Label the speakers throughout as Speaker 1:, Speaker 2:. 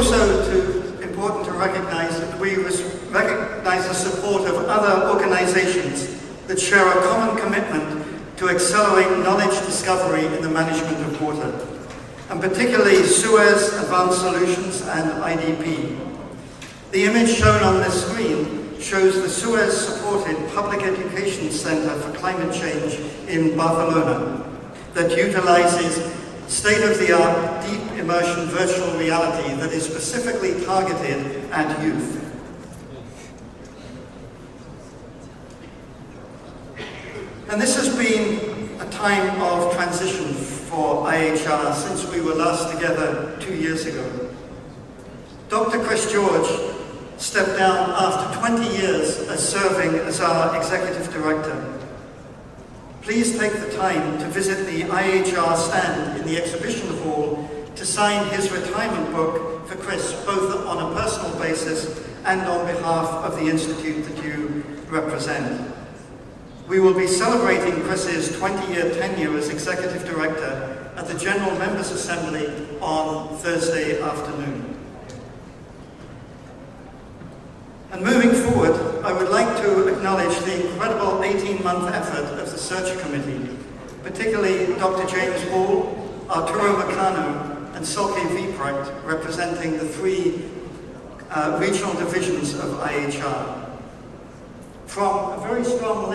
Speaker 1: also important to recognize that we recognize the support of other organizations that share a common commitment to accelerate knowledge discovery in the management of water, and particularly Suez Advanced Solutions and IDP. The image shown on this screen shows the Suez-supported Public Education Center for Climate Change in Barcelona that utilizes state-of-the-art deep immersion virtual reality that is specifically targeted at youth. And this has been a time of transition for IAHR since we were last together 2 years ago. Dr. Chris George stepped down after 20 years as serving as our Executive Director. Please take the time to visit the IAHR stand in the exhibition hall to sign his retirement book for Chris, both on a personal basis and on behalf of the Institute that you represent. We will be celebrating Chris's 20-year tenure as Executive Director at the General Members Assembly on Thursday afternoon. And moving forward, I would like to acknowledge the incredible 18-month effort of the Search Committee, particularly Dr. James Hall, Arturo Meccano, and Silke Wieprecht, representing the 3 regional divisions of IAHR. From a very strong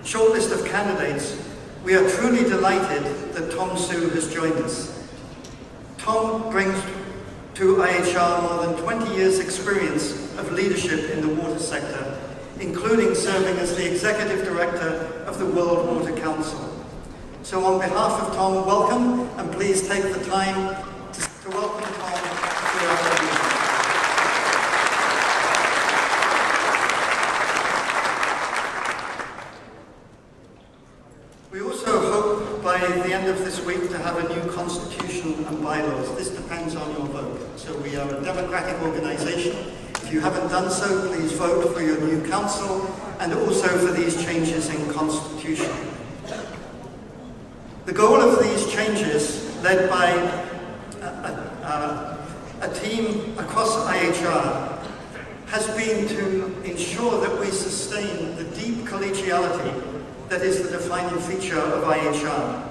Speaker 1: short list of candidates, we are truly delighted that Tom Su has joined us. Tom brings to IAHR more than 20 years' experience of leadership in the water sector, including serving as the Executive Director of the World Water Council. So on behalf of Tom, welcome, and please take the time to welcome Tom to our meeting. We also hope by the end of this week to have a new constitution and bylaws. This depends on your vote. So we are a democratic organization. If you haven't done so, please vote for your new council and also for these changes in constitution. The goal of these changes, led by a team across IAHR, has been to ensure that we sustain the deep collegiality that is the defining feature of IAHR,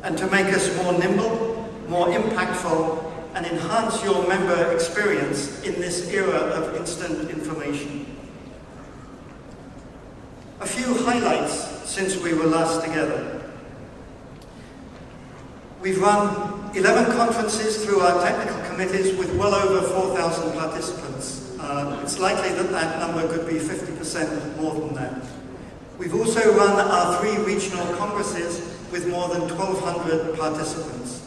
Speaker 1: and to make us more nimble, more impactful, and enhance your member experience in this era of instant information. A few highlights since we were last together. We've run 11 conferences through our technical committees with well over 4,000 participants. It's likely that that number could be 50% more than that. We've also run our 3 regional congresses with more than 1,200 participants.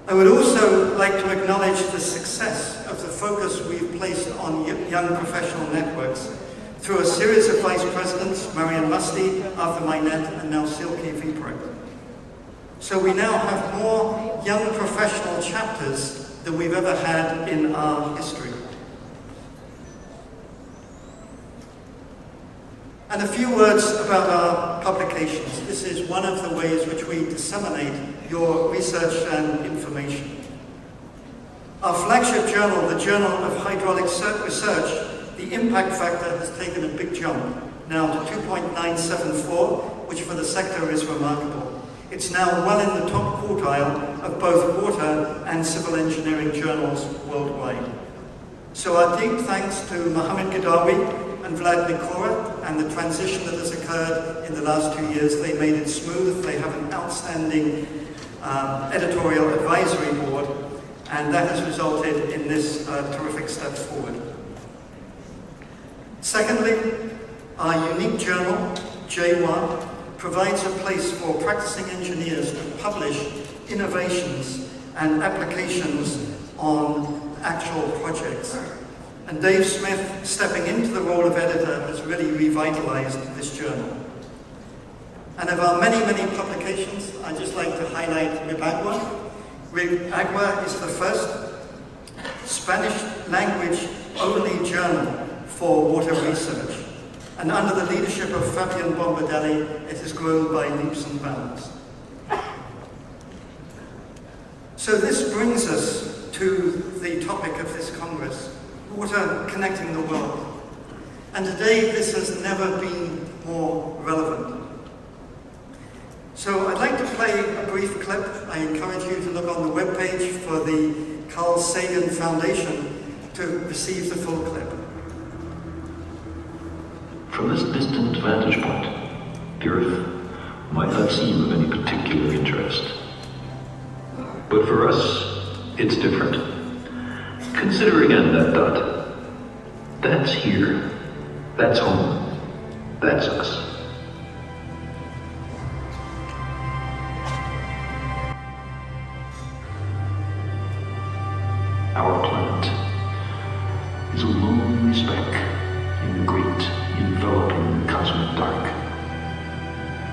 Speaker 1: I would also like to acknowledge the success of the focus we've placed on young professional networks through a series of vice presidents, Marian Musty, Arthur Minette, and now Silke Wieprecht. So we now have more young professional chapters than we've ever had in our history. And a few words about our publications. This is one of the ways which we disseminate your research and information. Our flagship journal, the Journal of Hydraulic Research, the impact factor has taken a big jump, now to 2.974, which for the sector is remarkable. It's now well in the top quartile of both water and civil engineering journals worldwide. So our deep thanks to Mohammed Gadawi and Vlad Nikora and the transition that has occurred in the last 2 years. They made it smooth. They have an outstanding editorial advisory board, and that has resulted in this terrific step forward. Secondly, our unique journal, J1, provides a place for practicing engineers to publish innovations and applications on actual projects. And Dave Smith, stepping into the role of editor, has really revitalized this journal. And of our many, many publications, I'd just like to highlight Ribagua. Ribagua is the first Spanish language only journal for water research. And under the leadership of Fabian Bombardelli, it has grown by leaps and bounds. So this brings us to the topic of this Congress, water connecting the world. And today this has never been more relevant. So I'd like to play a brief clip. I encourage you to look on the webpage for the Carl Sagan Foundation to receive the full clip.
Speaker 2: From this distant vantage point, the Earth might not seem of any particular interest. But for us, it's different. Consider again that dot. That's here. That's home. That's us. Our planet is a lonely speck in the great, enveloping cosmic dark.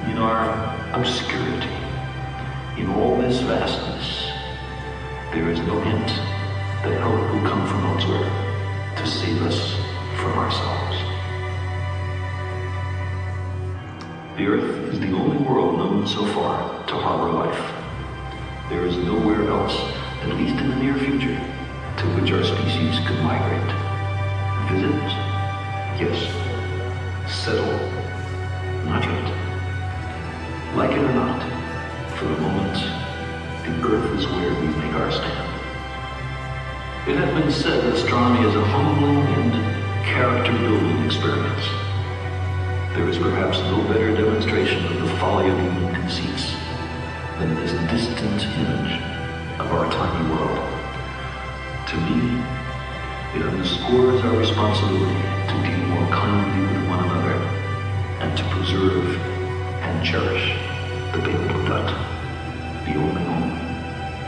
Speaker 2: In our obscurity, in all this vastness, there is no hint that help will come from elsewhere to save us from ourselves. The Earth is the only world known so far to harbor life. There is nowhere else, at least in the near future, to which our species could migrate. Visit? Yes. Settle? Not yet. Like it or not, for the moment, the Earth is where we make our stand. It has been said that astronomy is a humbling and character-building experience. There is perhaps no better demonstration of the folly of human conceits than this distant image of our tiny world. To me, it underscores our responsibility to deal more kindly with one another and to preserve and cherish the big blue dot, the only home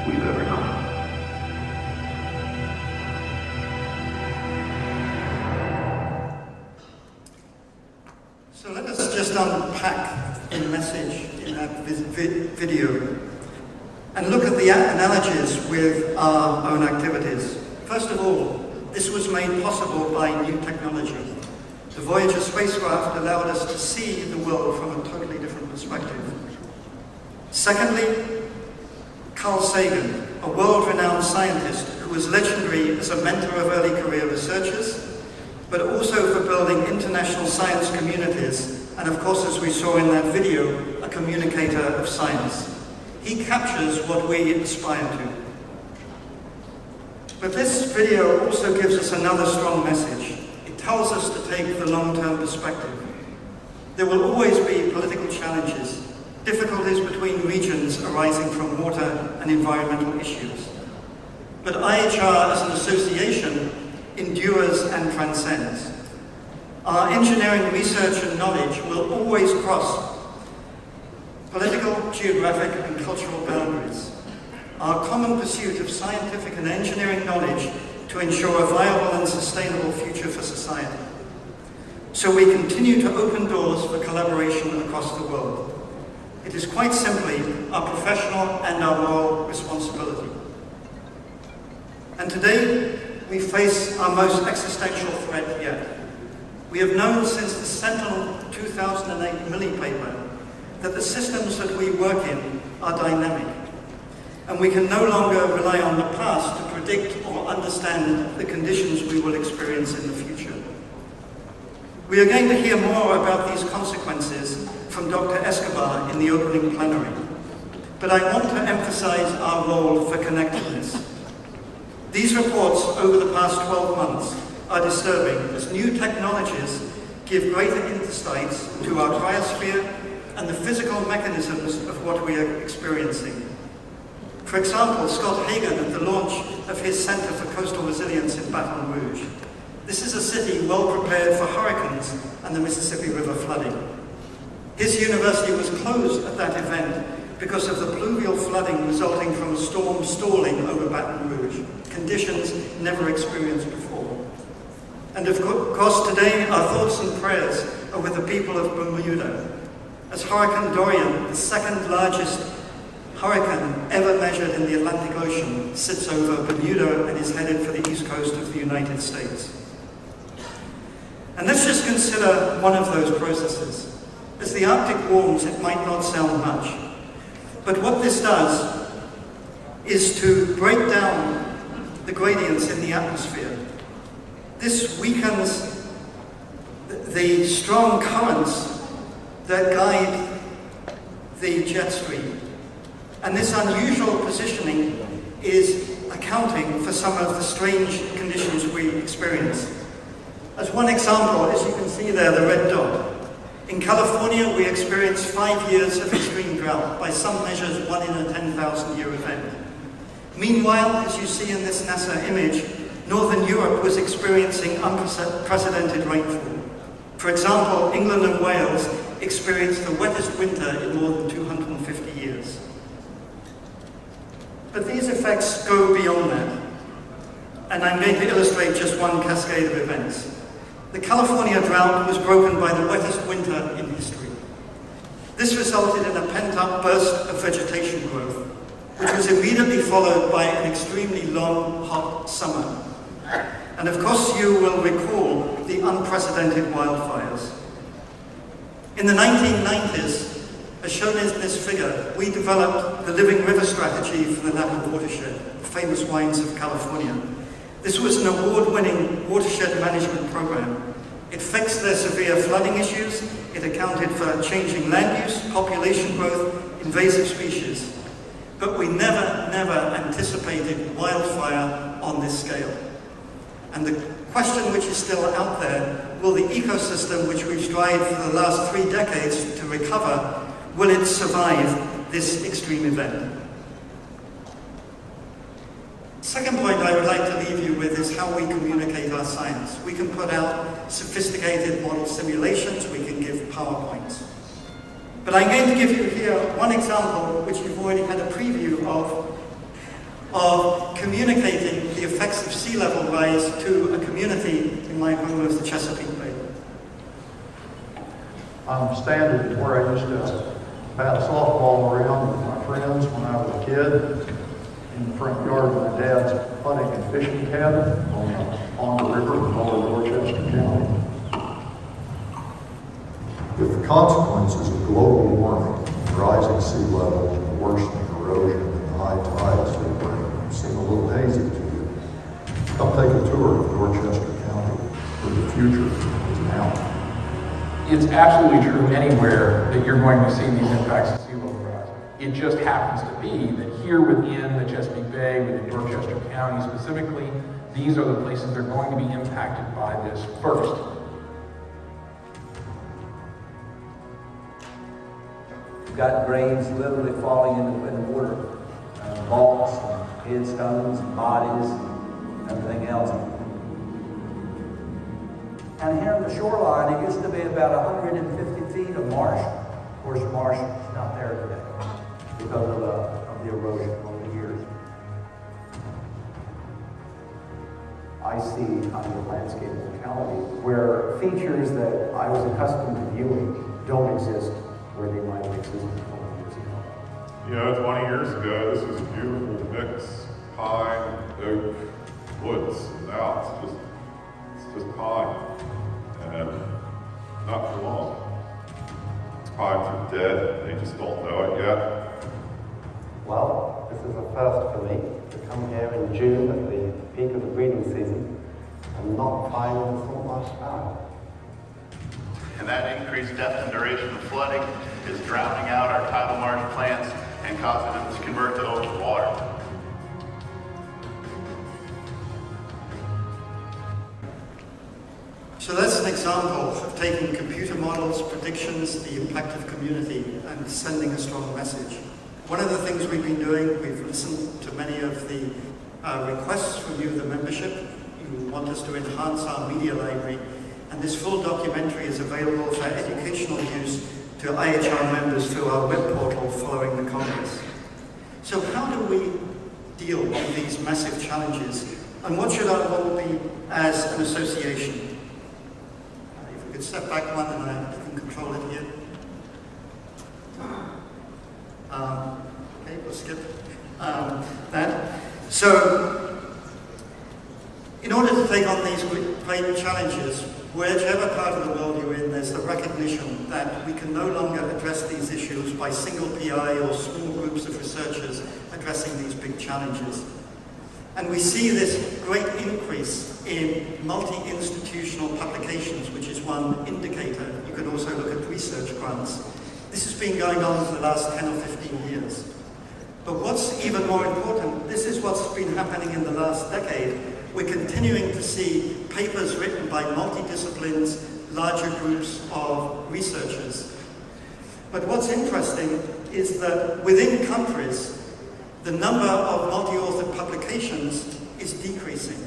Speaker 2: we've ever known.
Speaker 1: So let us just unpack the message in that video and look at the analogies with our own activities. First of all, this was made possible by new technology. The Voyager spacecraft allowed us to see the world from a totally different perspective. Secondly, Carl Sagan, a world-renowned scientist who was legendary as a mentor of early career researchers, but also for building international science communities, and of course, as we saw in that video, a communicator of science. He captures what we aspire to. But this video also gives us another strong message. It tells us to take the long-term perspective. There will always be political challenges, difficulties between regions arising from water and environmental issues. But IHR as an association endures and transcends. Our engineering research and knowledge will always cross political, geographic and cultural boundaries. Our common pursuit of scientific and engineering knowledge to ensure a viable and sustainable future for society. So we continue to open doors for collaboration across the world. It is quite simply our professional and our moral responsibility. And today, we face our most existential threat yet. We have known since the Sentinel 2008 Milley paper that the systems that we work in are dynamic, and we can no longer rely on the past to predict or understand the conditions we will experience in the future. We are going to hear more about these consequences from Dr. Escobar in the opening plenary, but I want to emphasize our role for connectedness. These reports over the past 12 months are disturbing as new technologies give greater insights to our cryosphere and the physical mechanisms of what we are experiencing. For example, Scott Hagan at the launch of his Center for Coastal Resilience in Baton Rouge. This is a city well prepared for hurricanes and the Mississippi River flooding. His university was closed at that event because of the pluvial flooding resulting from a storm stalling over Baton Rouge, conditions never experienced before. And of course today our thoughts and prayers are with the people of Bermuda, as Hurricane Dorian, the second largest hurricane ever measured in the Atlantic Ocean, sits over Bermuda and is headed for the east coast of the United States. And let's just consider one of those processes. As the Arctic warms, it might not sound much, but what this does is to break down the gradients in the atmosphere. This weakens the strong currents that guide the jet stream. And this unusual positioning is accounting for some of the strange conditions we experience. As one example, as you can see there, the red dot. In California, we experienced 5 years of extreme drought, by some measures 1 in a 10,000 year event. Meanwhile, as you see in this NASA image, Northern Europe was experiencing unprecedented rainfall. For example, England and Wales experienced the wettest winter in more than 250 years. But these effects go beyond that, and I'm going to illustrate just one cascade of events. The California drought was broken by the wettest winter in history. This resulted in a pent-up burst of vegetation growth, which was immediately followed by an extremely long, hot summer. And of course you will recall the unprecedented wildfires. In the 1990s, as shown in this figure, we developed the Living River Strategy for the Napa watershed, the famous wines of California. This was an award-winning watershed management program. It fixed their severe flooding issues, it accounted for changing land use, population growth, invasive species. But we never anticipated wildfire on this scale. And the question which is still out there, will the ecosystem which we've strived for the last 3 decades to recover, will it survive this extreme event? Second point I would like to leave you with is how we communicate our science. We can put out sophisticated model simulations, we can give PowerPoints. But I'm going to give you here one example which you've already had a preview of communicating the effects of sea level rise to a community in my home of the Chesapeake Bay.
Speaker 3: I'm standing where I used to bat softball around with my friends when I was a kid, in the front yard of my dad's hunting and fishing cabin on the river in lower Dorchester County.
Speaker 4: With the consequences of global warming, rising sea levels, and worsening erosion, and the high tides they bring seem a little hazy to you, come take a tour of Dorchester County, where the future is now.
Speaker 5: It's absolutely true anywhere that you're going to see these impacts of sea level rise. It just happens to be that here within the Chesapeake Bay, within Dorchester County specifically, these are the places that are going to be impacted by this first.
Speaker 6: You've got graves literally falling in the water, vaults, and headstones, and bodies, and everything else. And here on the shoreline, it used to be about 150 feet of marsh. Of course, marsh is not there today because of the erosion over the years.
Speaker 7: I see on the landscape locality where features that I was accustomed to viewing don't exist where they might have existed 20 years ago.
Speaker 8: You know, 20 years ago, this was a beautiful mix, pine, oak, woods. Now it's just pine, and not for long. These pines are dead, they just don't know it yet.
Speaker 7: Well, this is a first for me to come here in June at the peak of the breeding season and not find the salt marsh found.
Speaker 9: And that increased depth and duration of flooding is drowning out our tidal marsh plants and causing them to convert to open water.
Speaker 1: So that's an example of taking computer models, predictions, the impact of community, and sending a strong message. One of the things we've been doing, we've listened to many of the requests from you, the membership. You want us to enhance our media library, and this full documentary is available for educational use to IAHR members through our web portal following the Congress. So how do we deal with these massive challenges, and what should our role be as an association? If we could step back one, and I can control it here. Okay, we'll skip that. So, in order to take on these great challenges, whichever part of the world you're in, there's the recognition that we can no longer address these issues by single PI or small groups of researchers addressing these big challenges. And we see this great increase in multi-institutional publications, which is one indicator. You could also look at research grants. This has been going on for the last 10 or 15 years. But what's even more important, this is what's been happening in the last decade. We're continuing to see papers written by multidisciplines, larger groups of researchers. But what's interesting is that within countries, the number of multi-authored publications is decreasing.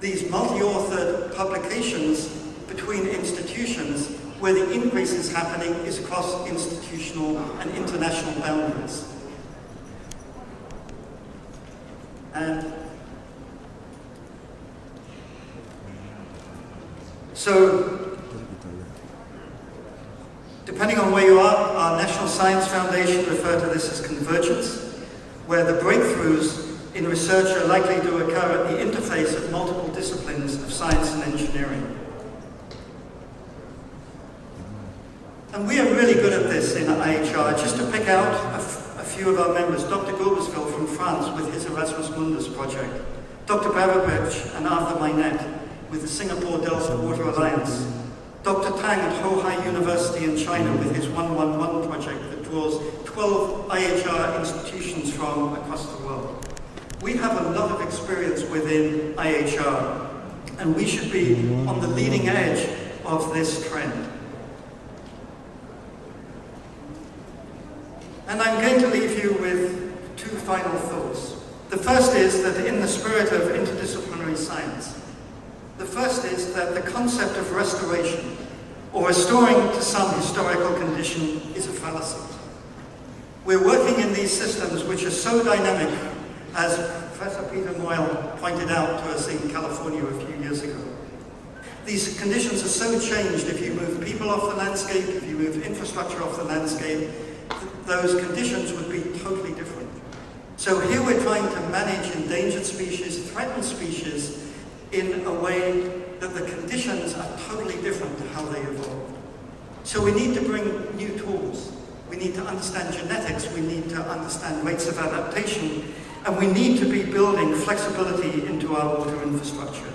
Speaker 1: These multi-authored publications between institutions, where the increase is happening is across institutional and international boundaries. And so, depending on where you are, our National Science Foundation refer to this as convergence, where the breakthroughs in research are likely to occur at the interface of multiple disciplines of science and engineering. And we are really good at this in IAHR. Just to pick out a few of our members, Dr. Gourbesville from France with his Erasmus Mundus project, Dr. Baberbech and Arthur Mainet with the Singapore Delta Water Alliance, Dr. Tang at Hohai University in China with his 111 project that draws 12 IAHR institutions from across the world. We have a lot of experience within IAHR, and we should be on the leading edge of this trend. And I'm going to leave you with two final thoughts. The first is that in the spirit of interdisciplinary science, the first is that the concept of restoration, or restoring to some historical condition, is a fallacy. We're working in these systems which are so dynamic, as Professor Peter Moyle pointed out to us in California a few years ago. These conditions are so changed. If you move people off the landscape, if you move infrastructure off the landscape, those conditions would be totally different. So here we're trying to manage endangered species, threatened species, in a way that the conditions are totally different to how they evolved. So we need to bring new tools. We need to understand genetics, we need to understand rates of adaptation, and we need to be building flexibility into our water infrastructure.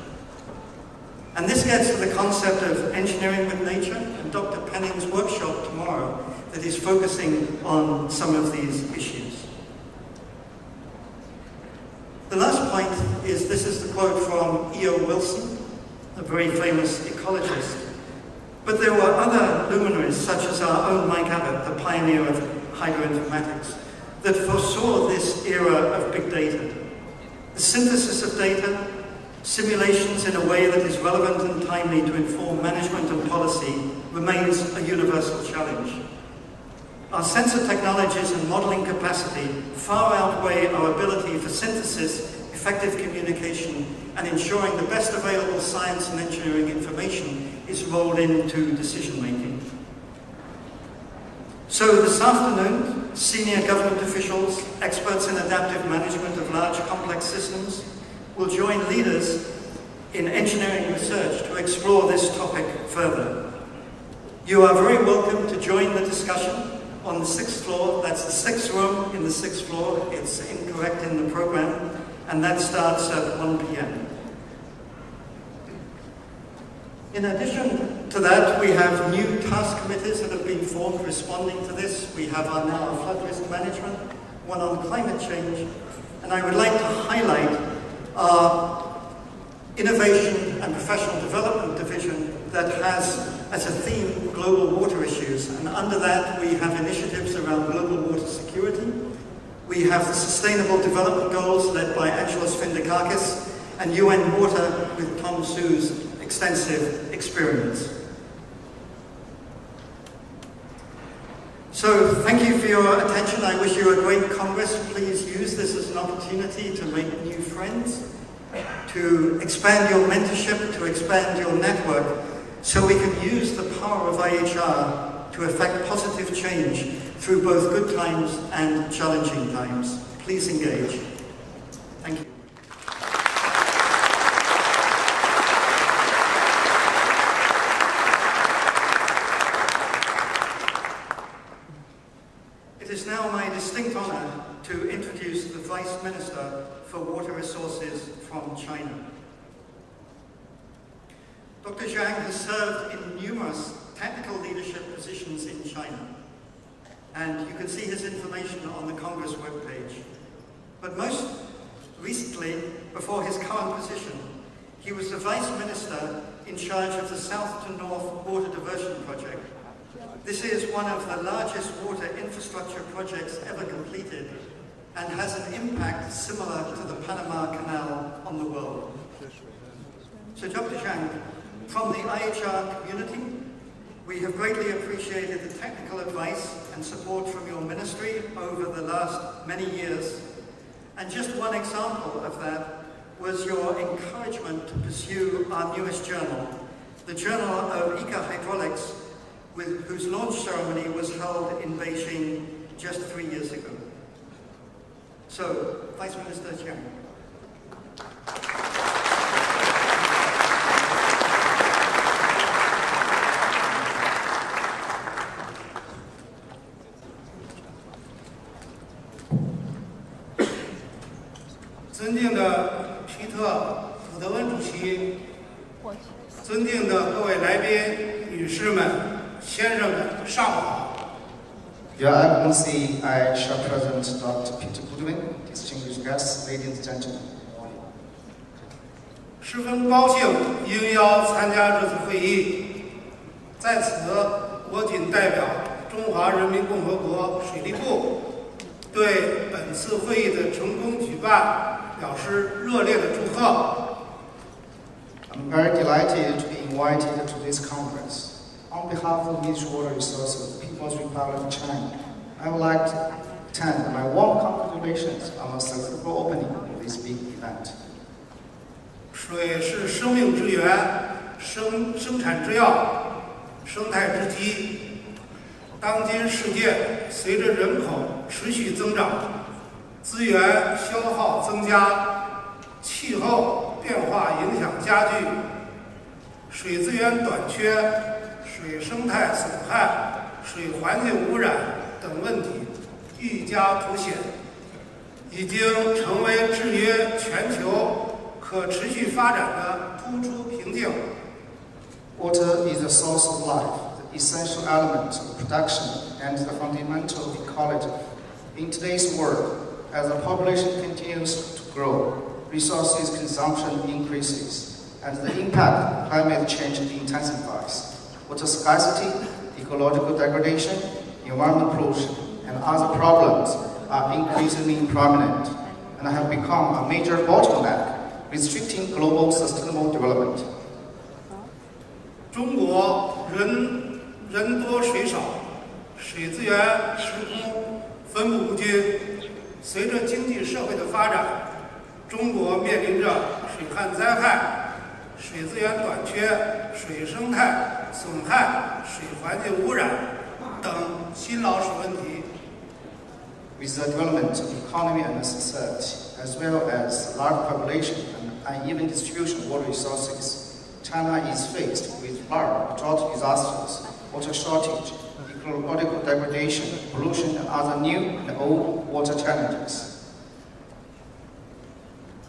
Speaker 1: And this gets to the concept of engineering with nature, and Dr. Penning's workshop tomorrow that is focusing on some of these issues. The last point is, this is the quote from E.O. Wilson, a very famous ecologist. But there were other luminaries, such as our own Mike Abbott, the pioneer of hydroinformatics, that foresaw this era of big data. The synthesis of data, simulations in a way that is relevant and timely to inform management and policy, remains a universal challenge. Our sensor technologies and modeling capacity far outweigh our ability for synthesis, effective communication, and ensuring the best available science and engineering information is rolled into decision-making. So this afternoon, senior government officials, experts in adaptive management of large complex systems, will join leaders in engineering research to explore this topic further. You are very welcome to join the discussion on the 6th floor. That's the 6th room in the 6th floor. It's incorrect in the program, and that starts at 1 p.m. In addition to that, we have new task committees that have been formed responding to this. We have now flood risk management, one on climate change, and I would like to highlight our innovation and professional development division that has as a theme global water issues, and under that we have initiatives around global water security. We have the Sustainable Development Goals led by Angelos Findakakis, and UN Water with Tom Sue's extensive experience. So thank you for your attention. I wish you a great Congress. Please use this as an opportunity to make new friends, to expand your mentorship, to expand your network, so we can use the power of IAHR to effect positive change through both good times and challenging times. Please engage. Thank you. It is now my distinct honor to introduce the Vice Minister for Water Resources from China. Dr. Zhang has served in numerous technical leadership positions in China, and you can see his information on the Congress webpage. But most recently, before his current position, he was the Vice Minister in charge of the South to North Water Diversion Project. This is one of the largest water infrastructure projects ever completed and has an impact similar to the Panama Canal on the world. So Dr. Zhang, from the IHR community, we have greatly appreciated the technical advice and support from your ministry over the last many years. And just one example of that was your encouragement to pursue our newest journal, the Journal of Eco-Hydraulics, whose launch ceremony was held in Beijing just 3 years ago. So, Vice Minister Chiang.
Speaker 10: 尊敬的皮特·普德温主席，尊敬的各位来宾、女士们、先生们，上午好。
Speaker 11: Your Excellency, IAHR President Dr. Peter Goodwin, distinguished guests, ladies and gentlemen.
Speaker 10: 十分高兴应邀参加这次会议，在此，我谨代表中华人民共和国水利部对本次会议的成功举办表示热烈的祝贺。
Speaker 11: I'm very delighted to be invited to this conference. On behalf of Ministry of Water Resources, People's Republic of China, I would like to extend my warm congratulations on the successful opening of this big event.
Speaker 10: 水是生命之源，生产之药，生态之基。当今世界随着人口持续增长，资源消耗增加，气候变化影响加剧，水资源短缺、水生态损害、水环境污染等问题愈加凸显，已经成为制约全球可持续发展的突出瓶颈。
Speaker 11: Water is the source of life, the essential element of production, and the fundamental of ecology. In today's world, as the population continues to grow, resources consumption increases, and the impact of climate change intensifies. Water scarcity, ecological degradation, environmental pollution, and other problems are increasingly prominent and have become a major bottleneck, restricting global sustainable development.
Speaker 10: 中国人多水少，水资源时空分布不均。随着经济社会的发展，中国面临着水旱灾害、水资源短缺、水生态损害、水环境污染等新老鼠问题。
Speaker 11: With the development of economy and society, as well as large population and uneven distribution of water resources, China is faced with flood, drought disasters, water shortage, ecological degradation, pollution, and other new and old water challenges.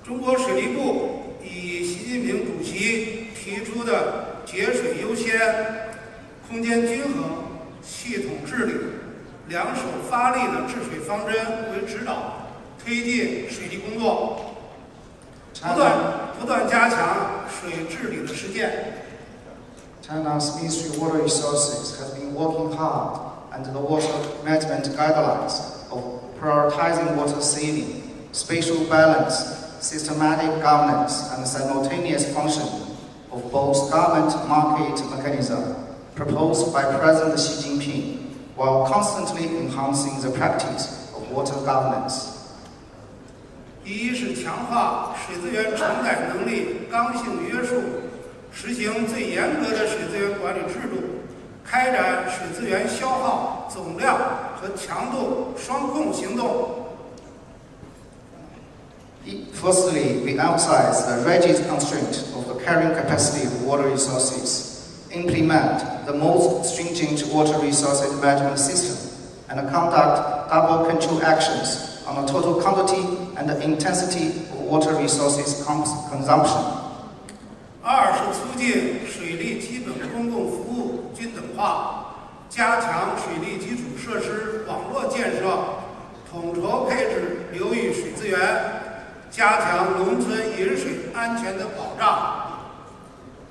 Speaker 10: 中国水利部以习近平主席提出的节水优先、空间均衡、系统治理、两手发力的治水方针为指导，推进水利工作，不断加强水治理的实践。
Speaker 11: China's Ministry of Water Resources has been working hard under the water management guidelines of prioritizing water saving, spatial balance, systematic governance, and simultaneous functioning of both government market mechanism proposed by President Xi Jinping, while constantly enhancing the practice of water governance.
Speaker 10: 第一是强化水资源承载能力刚性约束，实行最严格的水资源管理制度，开展水资源消耗总量和强度双控行动。
Speaker 11: Firstly, we emphasize the rigid constraint of the carrying capacity of water resources, implement the most stringent water resources management system, and conduct double control actions on the total quantity and the intensity of water resources consumption.
Speaker 10: 二是促进水利基本公共服务均等化，加强水利基础设施网络建设，统筹配置流域水资源，加强农村饮水安全的保障。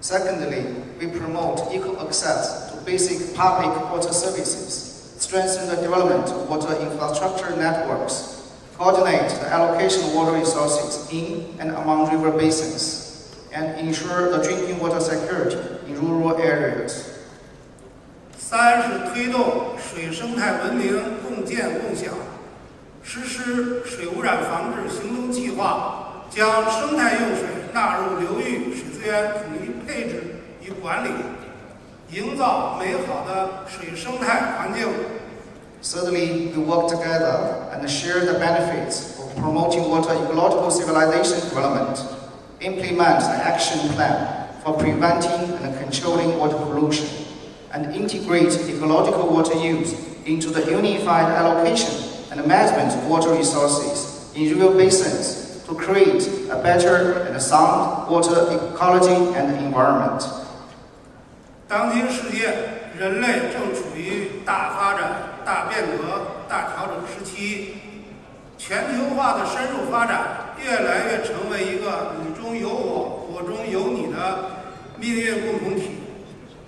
Speaker 11: Secondly, we promote equal access to basic public water services, strengthen the development of water infrastructure networks, coordinate the allocation of water resources in and among river basins, and ensure the drinking water security in rural areas.
Speaker 10: 三是推动水生态文明共建共享，实施水污染防治行动计划，将生态用水纳入流域水资源统一配置与管理，营造美好的水生态环境。
Speaker 11: Thirdly, we work together and share the benefits of promoting water ecological civilization development, implement an action plan for preventing and controlling water pollution, and integrate ecological water use into the unified allocation and management of water resources in rural basins to create a better and sound water ecology and environment.
Speaker 10: 当今世界，人类正处于大发展、大变革、大调整时期，全球化的深入发展，越来越成为一个你中有我、我中有你的命运共同体。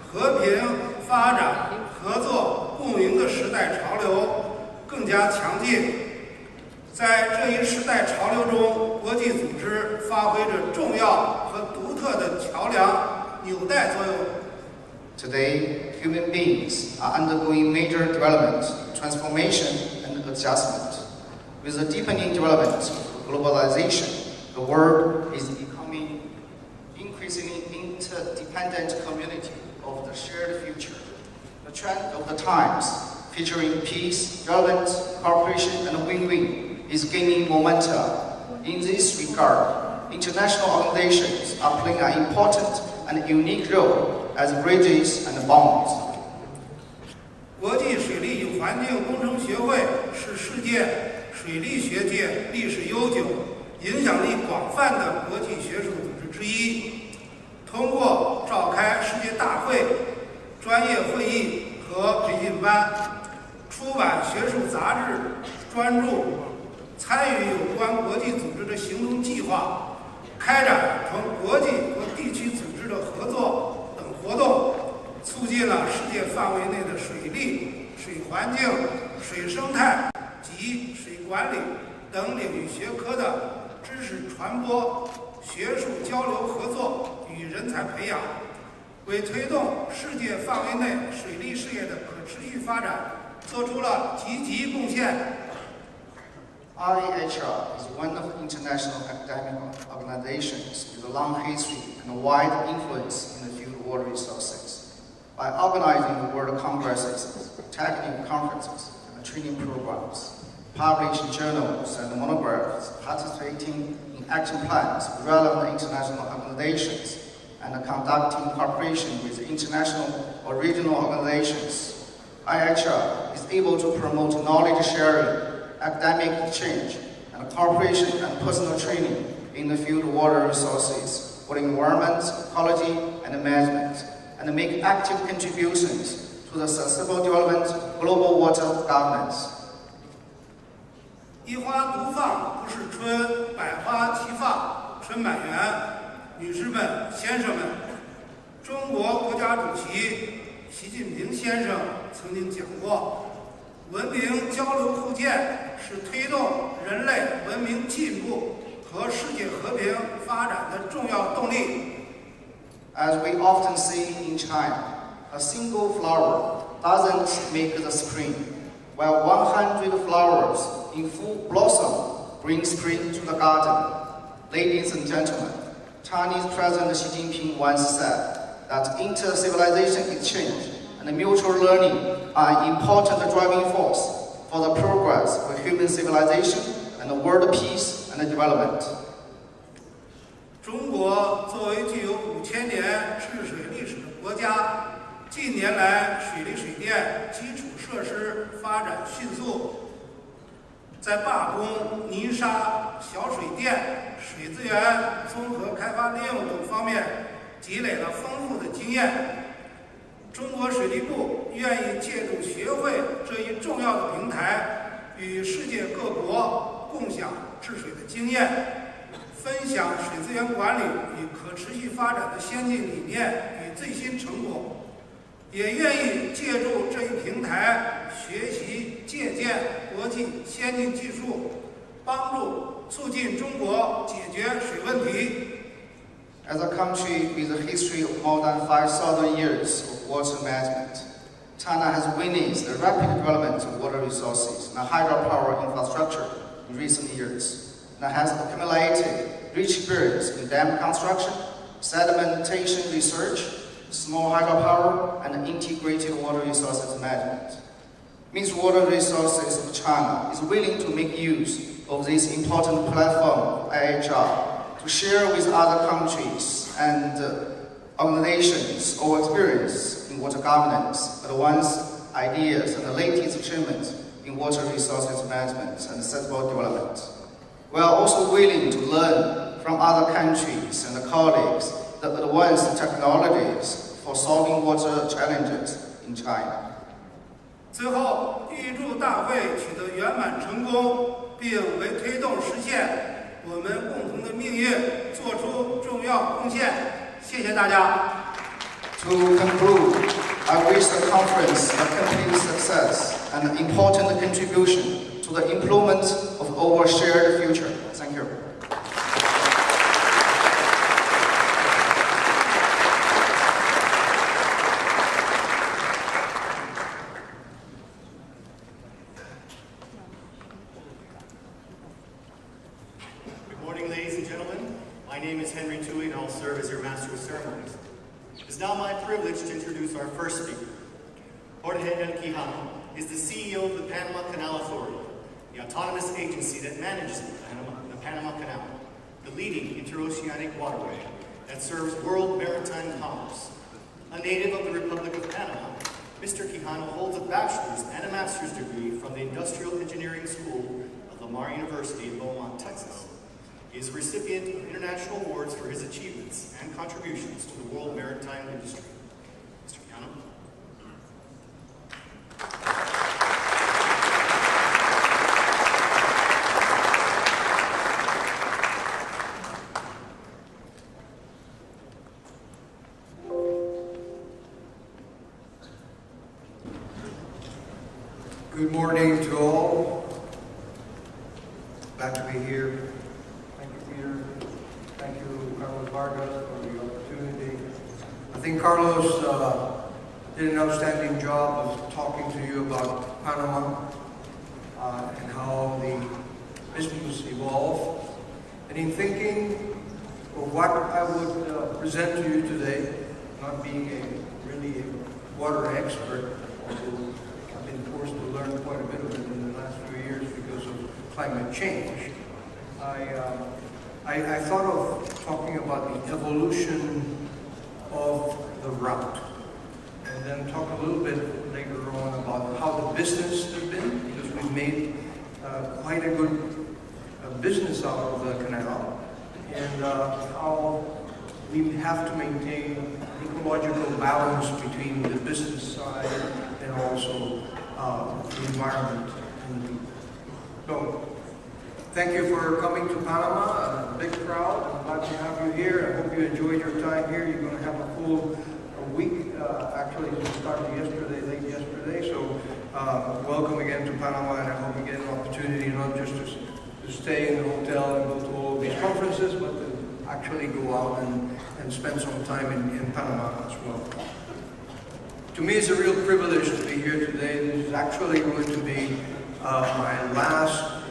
Speaker 10: 和平、发展、合作、共赢的时代潮流更加强劲。在这一时代潮流中，国际组织发挥着重要和独特的桥梁、纽带作用。
Speaker 11: Today, human beings are undergoing major development, transformation, and adjustment. With the deepening development of globalization, the world is becoming increasingly interdependent community of the shared future. The trend of the times, featuring peace, development, cooperation, and win-win, is gaining momentum. In this regard, international organizations are playing an important and unique role as bridges and bonds.
Speaker 10: 国际水利与环境工程学会是世界水利学界历史悠久、影响力广泛的国际学术组织之一。通过召开世界大会、专业会议和培训班，出版学术杂志、专著，参与有关国际组织的行动计划，开展同国际和地区组织的合作等活动，促进了世界范围内的水利、水环境、水生态及水管理等领域学科的知识传播、学术交流合作与人才培养，为推动世界范围内水利事业的可持续发展做出了积极贡献。
Speaker 11: IAHR is one of the international academic organizations with a long history and a wide influence in the field of water resources. By organizing world congresses, technical conferences, and training programs, publishing journals and monographs, participating in action plans with relevant international organizations, and conducting cooperation with international or regional organizations, IAHR is able to promote knowledge sharing, academic exchange, and cooperation and personal training in the field of water resources for the environment, ecology, and management, and make active contributions to the sustainable development of global water governance.
Speaker 10: 一花独放不是春，百花齐放春满园。女士们、先生们，中国国家主席习近平先生曾经讲过，文明交流互鉴是推动人类文明进步和世界和平发展的重要动力。
Speaker 11: As we often say in China, a single flower doesn't make the spring, while 100 flowers in full blossom bring spring to the garden. Ladies and gentlemen, Chinese President Xi Jinping once said that inter-civilization exchange and mutual learning are an important driving force for the progress of human civilization and world peace and development.
Speaker 10: 中国作为具有5000年治水历史的国家，近年来水利水电基础设施发展迅速，在罢工、泥沙、小水电、水资源综合开发利用等方面积累了丰富的经验。中国水利部愿意借助学会这一重要的平台，与世界各国共享治水的经验，分享水资源管理与可持续发展的先进理念与最新成果，也愿意借助这一平台学习借鉴国际先进技术，帮助促进中国解决水问题。
Speaker 11: As a country with a history of more than 5,000 years of water management, China has witnessed the rapid development of water resources and hydropower infrastructure in recent years, and has accumulated rich experience in dam construction, sedimentation research, small hydropower, and integrated water resources management. Means water resources of China is willing to make use of this important platform of IAHR to share with other countries and organizations our experience in water governance, advanced ideas, and the latest achievements in water resources management and sustainable development. We are also willing to learn from other countries and colleagues the advanced technologies for solving water challenges in China.
Speaker 10: 最后，预祝大会取得圆满成功，并为推动实现我们共同的命运做出重要贡献。谢谢大家。
Speaker 11: To conclude, I wish the conference a complete success and an important contribution to the improvement of our shared future. Thank you.
Speaker 12: It is now my privilege to introduce our first speaker. Jorge El Quijano is the CEO of the Panama Canal Authority, the autonomous agency that manages the Panama Canal, the leading interoceanic waterway that serves world maritime commerce. A native of the Republic of Panama, Mr. Quijano holds a bachelor's and a master's degree from the Industrial Engineering School of Lamar University in Beaumont, Texas. He is a recipient of international awards for his achievements and contributions to the world maritime industry. Mr. Quijano.
Speaker 13: Good morning to all. Glad to be here. Thank you, Peter. Thank you, Carlos Vargas, for the opportunity. I think Carlos did an outstanding job of talking to you about Panama and how the business evolved. And in thinking of what I would present to you today, not being really a water expert, although I've been forced to learn quite a bit of it in the last few years because of climate change. I thought of talking about the evolution of the route, and then talk a little bit later on about how the business has been, because we've made quite a good business out of the canal, and how we have to maintain ecological balance between the business side and also the environment. So, thank you for coming to Panama. A big crowd. I'm glad to have you here. I hope you enjoyed your time here. You're going to have a full week. Actually, it started late yesterday. So, welcome again to Panama, and I hope you get an opportunity not just to stay in the hotel and go to all these conferences, but to actually go out and spend some time in Panama as well. To me, it's a real privilege to be here today. This is actually going to be my last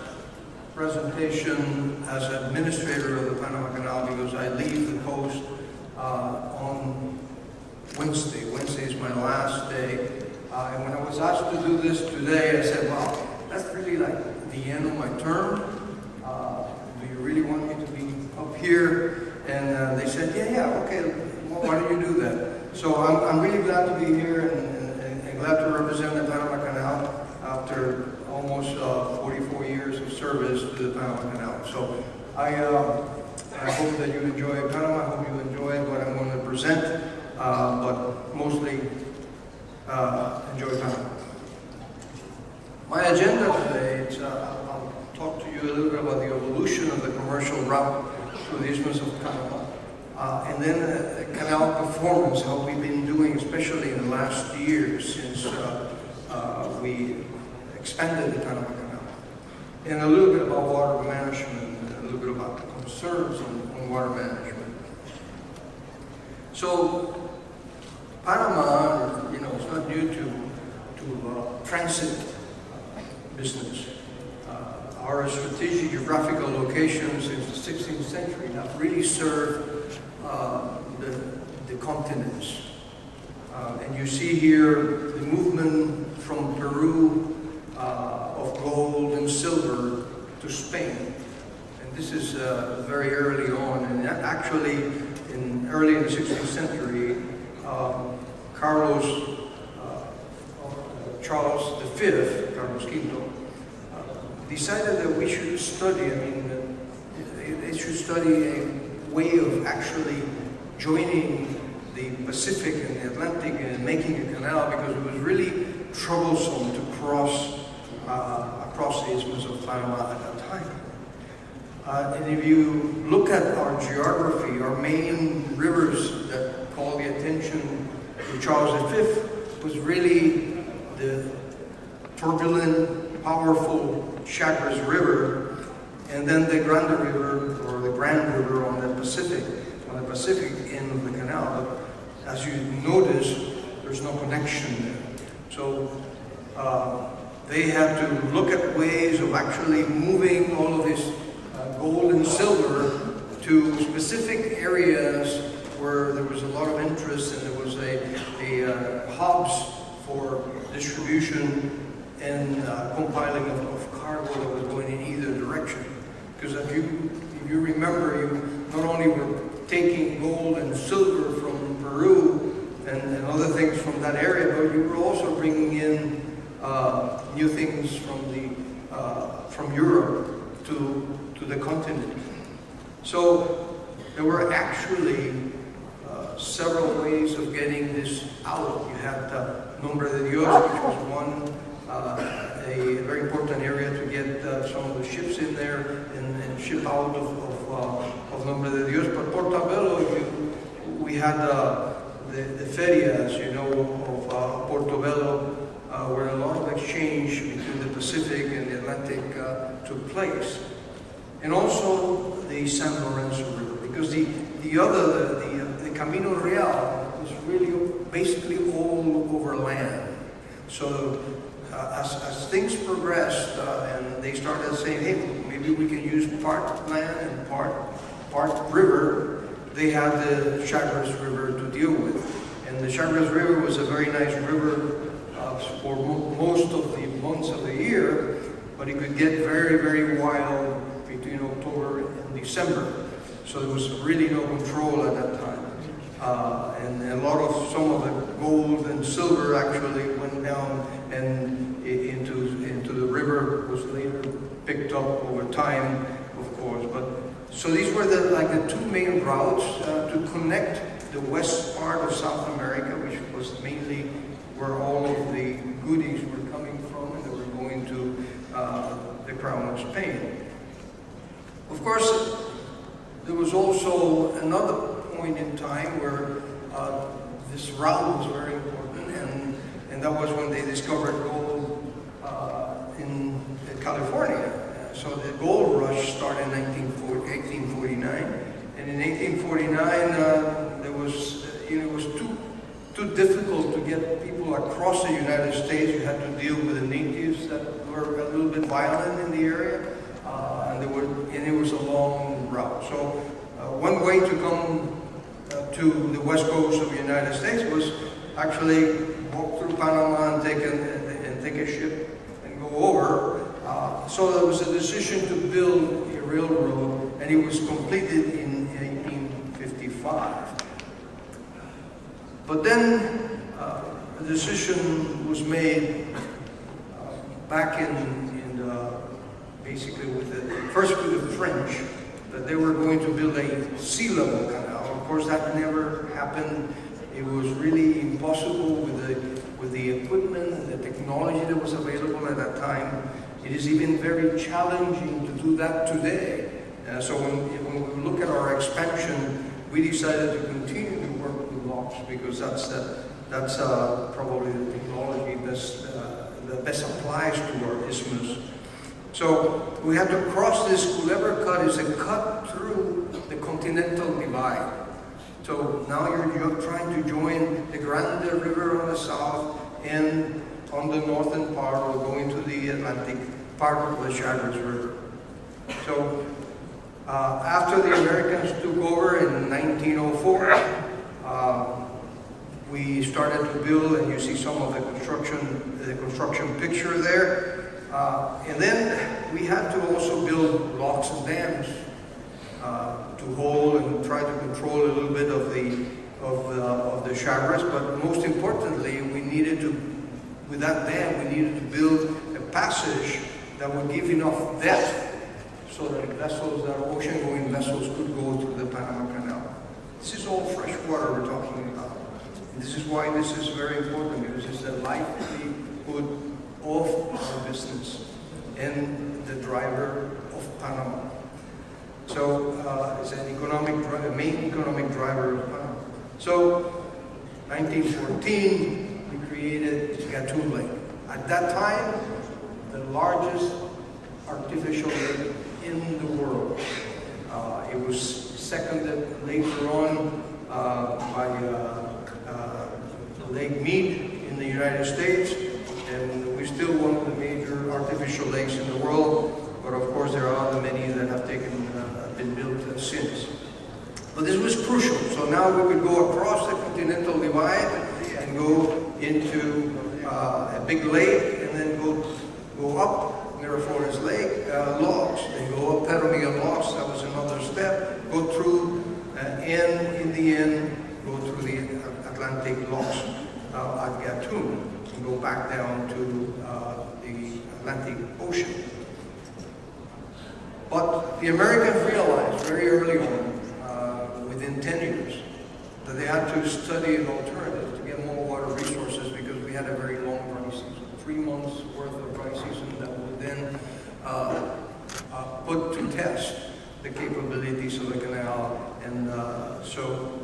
Speaker 13: presentation as administrator of the Panama Canal, because I leave the coast on Wednesday. Wednesday is my last day. And when I was asked to do this today, I said, well, that's really like the end of my term. Do you really want me to be up here? And they said, yeah, okay, well, why don't you do that? So I'm really glad to be here and glad to represent the Panama Canal after almost 44 years of Panama. So I hope that you enjoy Panama. I hope you enjoy what I'm going to present, but mostly enjoy Panama. My agenda today is I'll talk to you a little bit about the evolution of the commercial route through the Isthmus of Panama, and then canal performance, how we've been doing, especially in the last year since we expanded the Panama Canal, and a little bit about water management, and a little bit about the concerns on water management. So Panama, you know, it's not new to transit business. Our strategic geographical locations since the 16th century have really served the continents. And you see here the movement from Peru of gold and silver to Spain. And this is very early on. And actually, early in the 16th century, Charles V, Carlos V, decided that we should study, they should study a way of actually joining the Pacific and the Atlantic and making a canal, because it was really troublesome to cross across the Isthmus of Panama at that time. And if you look at our geography, our main rivers that call the attention to Charles V was really the turbulent, powerful Chagres River, and then the Grande River, or the Grand River on the Pacific end of the canal. But as you notice, there's no connection there. So they had to look at ways of actually moving all of this gold and silver to specific areas where there was a lot of interest, and there was a hubs for distribution and compiling of cargo that was going in either direction. Because if you remember, you not only were taking gold and silver from Peru and other things from that area, but you were also bringing in new things from Europe to the continent. So there were actually several ways of getting this out. You had Nombre de Dios, which was one, a very important area to get some of the ships in there and ship out of Nombre de Dios. But Portobello, we had the ferias, you know, of Portobello, where a lot of exchange between the Pacific and the Atlantic took place. And also the San Lorenzo River, because the Camino Real was really basically all over land. So as things progressed and they started saying, hey, maybe we can use part land and part river, they had the Chagres River to deal with. And the Chagres River was a very nice river for most of the months of the year, but it could get very, very wild between October and December. So there was really no control at that time. And some of the gold and silver actually went down and into the river, was later picked up over time, of course. But so these were the two main routes to connect the west part of South America, which was mainly where all of the goodies were coming from, and they were going to the Crown of Spain. Of course, there was also another point in time where this route was very important, and that was when they discovered gold in California. So the gold rush started in 1849, and in 1849 there was, it was too difficult to get people across the United States. You had to deal with the natives that were a little bit violent in the area, and it was a long route. So one way to come to the west coast of the United States was actually walk through Panama and take a ship and go over. So there was a decision to build a railroad, and it was completed in 1855. But then a decision was made back in basically first with the French, that they were going to build a sea level canal. Of course, that never happened. It was really impossible with the equipment and the technology that was available at that time. It is even very challenging to do that today. So when we look at our expansion, we decided to continue to work with locks because that's probably the technology that best applies to our isthmus. So we had to cross this. Culebra Cut is a cut through the continental divide. So now you're trying to join the Grande River on the south and on the northern part, or going to the Atlantic part of the Chagres River. So after the Americans took over in 1904, we started to build, and you see some of the construction picture there. And then we had to also build locks and dams to hold and try to control a little bit of the Chagres. But most importantly, with that dam, we needed to build a passage that would give enough depth so that vessels, that ocean-going vessels, could go through the Panama Canal. This is all fresh water we're talking about. And this is why this is very important, because it's the livelihood of our business and the driver of Panama. So it's an main economic driver of Panama. So 1914, we created Gatun Lake. At that time, the largest artificial lake in the world. It was seconded later on by Lake Mead in the United States, and we're still one of the major artificial lakes in the world. But of course, there are many that have been built since. But this was crucial. So now we could go across the continental divide and go into a big lake, and then go up Miraflores Lake, locks, and go up Peromian locks. That was another step. Go through, and in the end, go through the Atlantic locks at Gatun, and go back down to the Atlantic Ocean. But the Americans realized very early on, within 10 years, that they had to study an alternative to get more water resources, because we had a very long dry season, 3 months worth of dry season that would then put to test the capabilities of the canal. And so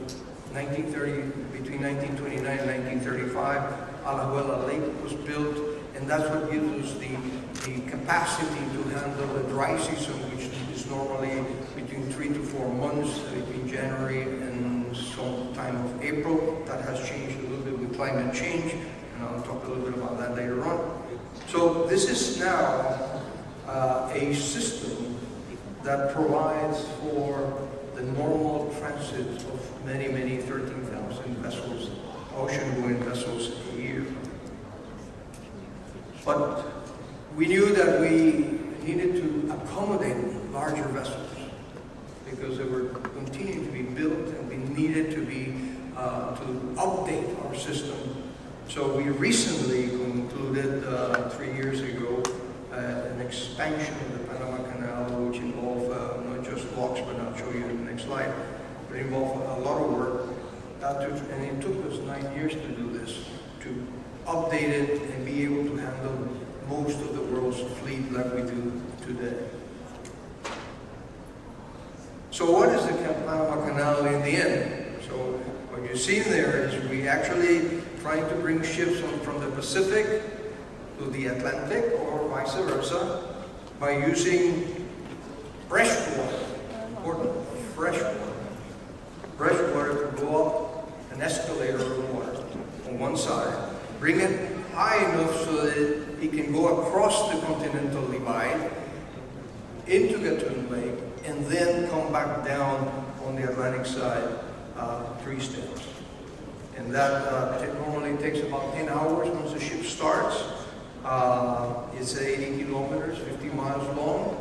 Speaker 13: between 1929 and 1935, Alajuela Lake was built, and that's what gives us the capacity to handle the dry season, which is normally between 3 to 4 months, between January and some time of April. That has changed a little bit with climate change, and I'll talk a little bit about that later on. So this is now a system that provides for the normal transit of many, many 13,000 vessels, ocean-going vessels a year. But we knew that we needed to accommodate larger vessels, because they were continuing to be built, and we needed to update our system. So we recently concluded 3 years ago an expansion of the Panama Canal, which involved not just locks, but I'll show you in the next slide, but it involved a lot of work. And it took us 9 years to do this, to update it and be able to handle most of the world's fleet like we do today. So what is the Panama Canal in the end? So what you see there is we actually trying to bring ships from the Pacific to the Atlantic, or vice versa, by using fresh water. Important, fresh water. Fresh water to go up an escalator of water on one side, bring it high enough so that it can go across the continental divide into Gatun Lake, and then come back down on the Atlantic side 3 steps. And that normally takes about 10 hours once the ship starts. It's 80 kilometers, 50 miles long,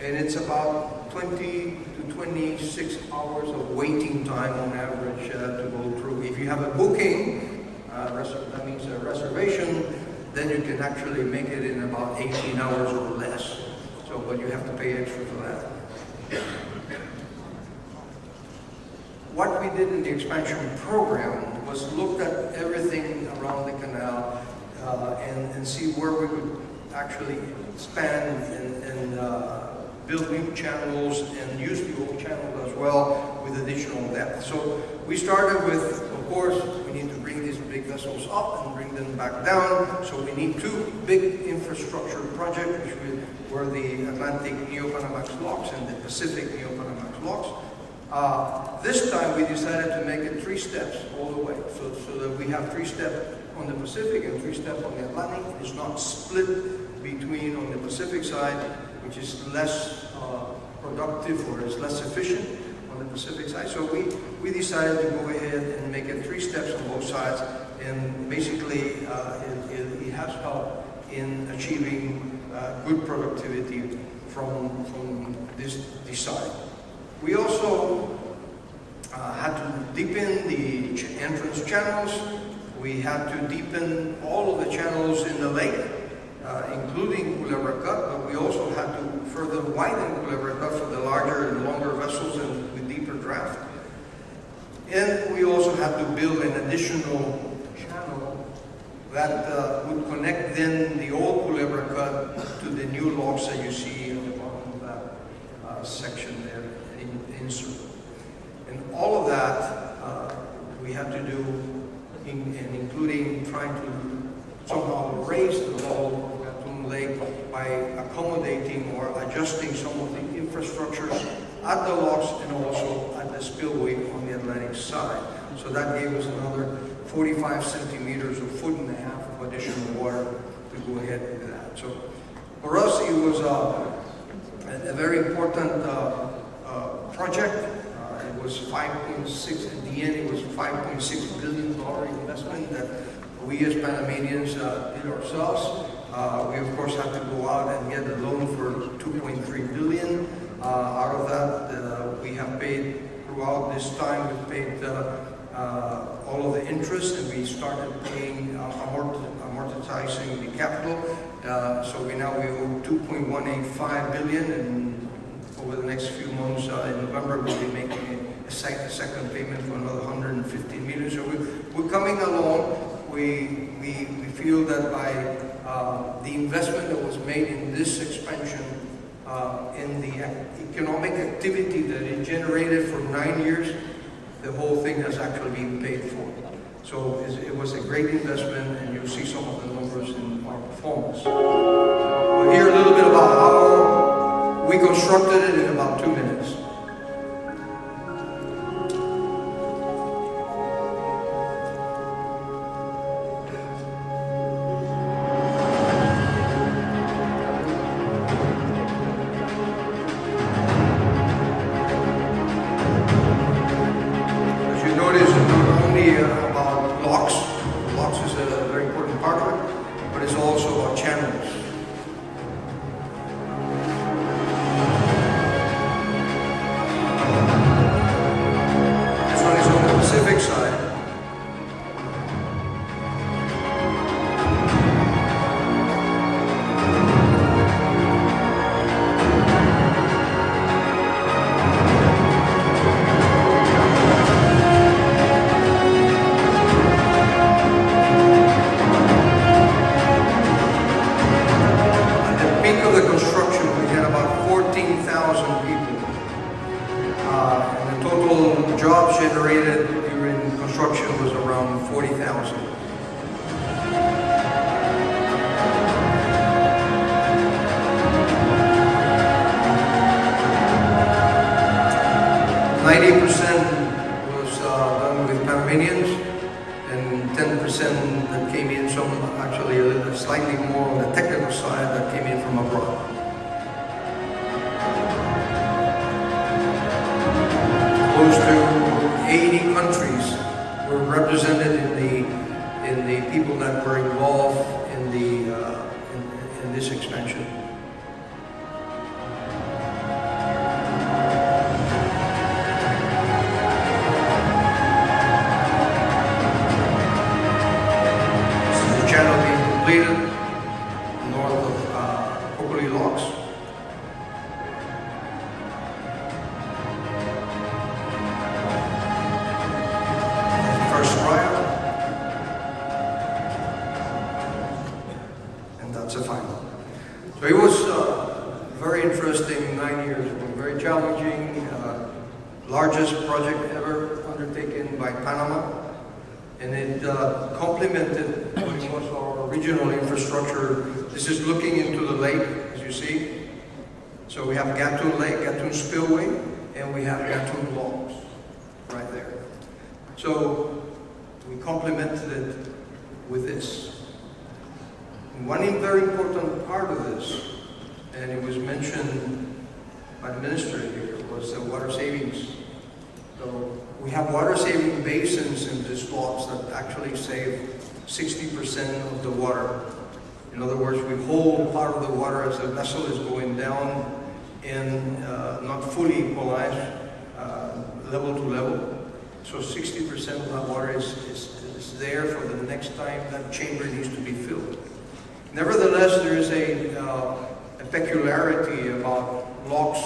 Speaker 13: and it's about 20 to 26 hours of waiting time on average to go through. If you have a booking, that means a reservation, then you can actually make it in about 18 hours or less. So So, but you have to pay extra for that. What we did in the expansion program was look at everything around the canal and see where we could actually expand and build new channels and use the old channel as well with additional depth. So we started with, of course, we need to bring these big vessels up and bring them back down. So we need two big infrastructure projects, which were the Atlantic Neo-Panamax locks and the Pacific Neo-Panamax locks. This time we decided to make it 3 steps all the way, so that we have 3 steps on the Pacific and 3 steps on the Atlantic. It's not split between on the Pacific side, which is less productive or is less efficient on the Pacific side. So we decided to go ahead and make it 3 steps on both sides, and basically it has helped in achieving good productivity from this side. We also had to deepen the entrance channels. We had to deepen all of the channels in the lake, including Culebra Cut, but we also had to further widen Culebra Cut for the larger and longer vessels and with deeper draft. And we also had to build an additional channel that would connect then the old Culebra Cut to the new locks that you see at the bottom of that section there in circle. And all of that we had to do, including trying to somehow raise the level of Gatun Lake by accommodating or adjusting some of the infrastructures at the locks and also at the spillway on the Atlantic side. So that gave us another 45 centimeters or 1.5 feet of additional water to go ahead with that. So for us, it was a very important project. It was 5.6, at the end it was $5.6 billion investment that we as Panamanians did ourselves. We of course had to go out and get a loan for $2.3 billion. Out of that, we have paid, throughout this time, we paid all of the interest, and we started paying, amortizing the capital. So we owe $2.185 billion, and over the next few months, in November, we'll be making a second payment for another $115 million. So we're coming along. We feel that by the investment that was made in this expansion, in the economic activity that it generated for 9 years, the whole thing has actually been paid for. So it was a great investment, and you'll see some of the numbers in our performance. We'll hear a little bit about how we constructed it in about 2 minutes. it was very interesting 9 years. It was very challenging, largest project ever undertaken by Panama. And it complemented what was our regional infrastructure. This is looking into the lake, as you see. So we have Gatun Lake, Gatun Spillway, and we have Gatun Locks right there. So we complemented it with this. And one very important part of this, and it was mentioned by the minister here, was the water savings. So we have water saving basins in these locks that actually save 60% of the water. In other words, we hold part of the water as the vessel is going down and not fully equalized level to level. So 60% of that water is there for the next time that chamber needs to be filled. Nevertheless, there is a peculiarity about locks,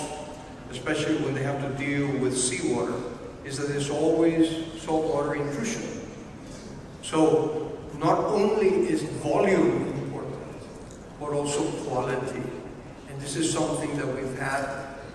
Speaker 13: especially when they have to deal with seawater, is that there's always saltwater intrusion. So not only is volume important, but also quality. And this is something that we've had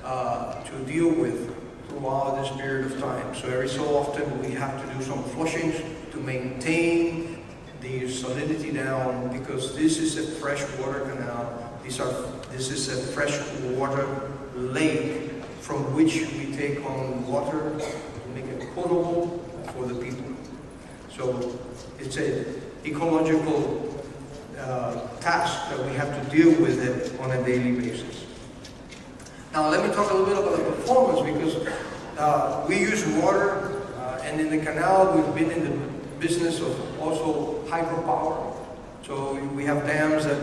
Speaker 13: to deal with throughout this period of time. So every so often we have to do some flushings to maintain the salinity down, because this is a freshwater canal. This is a freshwater lake from which we take on water to make it potable for the people. So it's an ecological task that we have to deal with it on a daily basis. Now let me talk a little bit about the performance, because we use water, and in the canal we've been in the business of also hydropower. So we have dams that,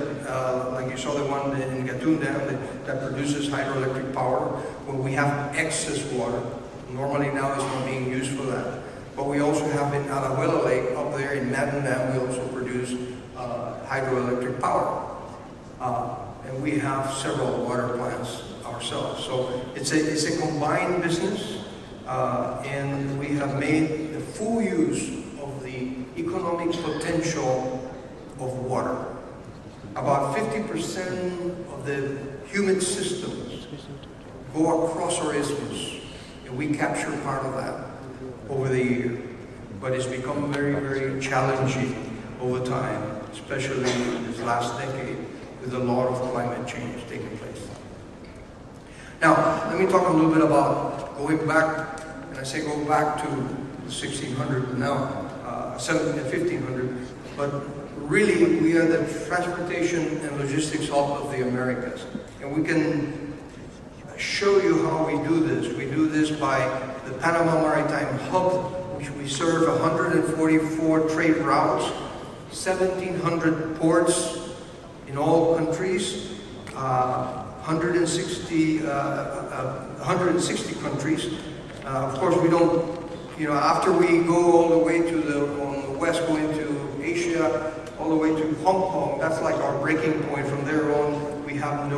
Speaker 13: like you saw the one in Gatun Dam that produces hydroelectric power when we have excess water. Normally now it's not being used for that. But we also have in Alajuela Lake up there in Madden Dam, we also produce hydroelectric power. And we have several water plants ourselves. So it's a combined business, and we have made the full use of the economic potential of water. About 50% of the humid systems go across our isthmus, and we capture part of that over the year. But it's become very, very challenging over time, especially in this last decade, with a lot of climate change taking place. Now, let me talk a little bit about going back, and I say go back to the 1600 now, 1500, but really we are the transportation and logistics hub of the Americas. And we can show you how we do this. We do this by the Panama Maritime Hub, which we serve 144 trade routes, 1,700 ports in all countries, 160 countries. Of course, we don't, after we go all the way to on the west, going to Asia, all the way to Hong Kong, that's like our breaking point. From there on, we have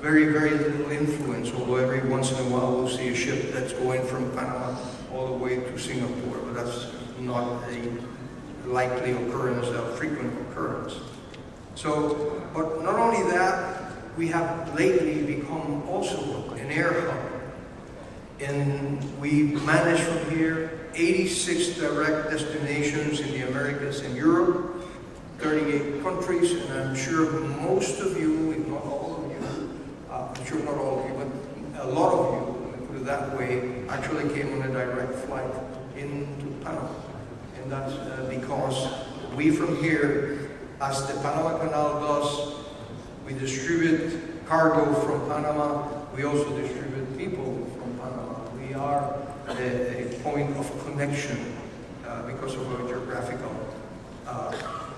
Speaker 13: very, very little influence, although every once in a while we'll see a ship that's going from Panama all the way to Singapore, but that's not a likely occurrence, a frequent occurrence. So, but not only that, we have lately become also an air hub. And we manage from here 86 direct destinations in the Americas and Europe, 38 countries, and I'm sure most of you, if not all of you, I'm sure not all of you, but a lot of you, let me put it that way, actually came on a direct flight into Panama. And that's because we from here, as the Panama Canal does, we distribute cargo from Panama, we also distribute people from Panama. We are a point of connection because of our geographical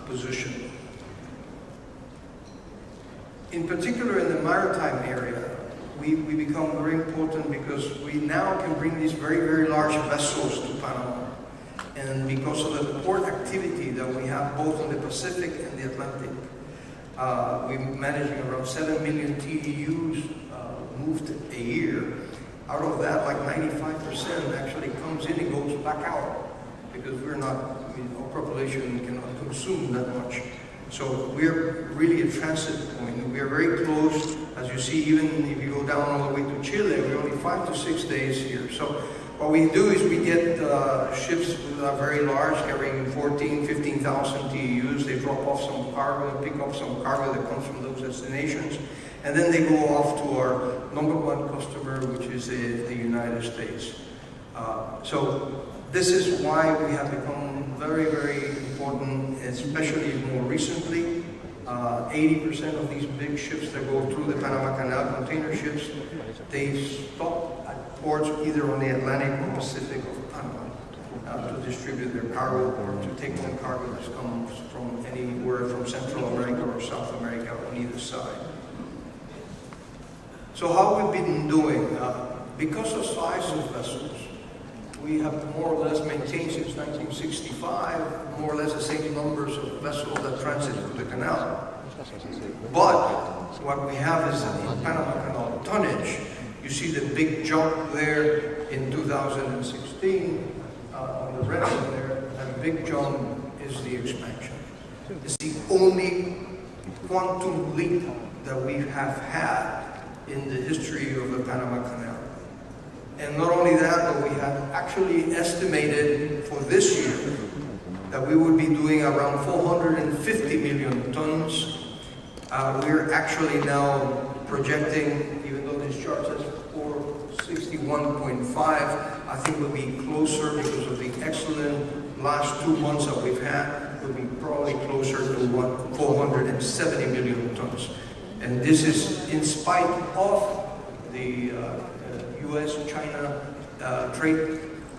Speaker 13: position. In particular, in the maritime area, we become very important because we now can bring these very, very large vessels to Panama. And because of the port activity that we have both on the Pacific and the Atlantic, we're managing around 7 million TEUs moved a year. Out of that, like 95% actually comes in and goes back out, because we're not, our population cannot consume that much So we're really a transit point. We are very close, as you see, even if you go down all the way to Chile, we're only 5 to 6 days here. So what we do is we get ships that are very large, carrying 14, 15,000 TEUs. They drop off some cargo, pick up some cargo that comes from those destinations, and then they go off to our #1 customer, which is the United States. So this is why we have become very, very important, especially more recently. 80% of these big ships that go through the Panama Canal, container ships, they stop at ports either on the Atlantic or Pacific of Panama to distribute their cargo or to take on cargo that comes from anywhere from Central America or South America on either side. So how we've been doing? Because of size of vessels, we have more or less maintained since 1965, more or less the same numbers of vessels that transit through the canal. But what we have is in Panama Canal tonnage. You see the big jump there in 2016 on the red one there. That big jump is the expansion. It's the only quantum leap that we have had in the history of the Panama Canal. And not only that, but we have actually estimated for this year that we would be doing around 450 million tons. We're actually now projecting, even though this chart says 461.5, I think we'll be closer because of the excellent last 2 months that we've had. We'll be probably closer to 470 million tons. And this is in spite of the U.S.-China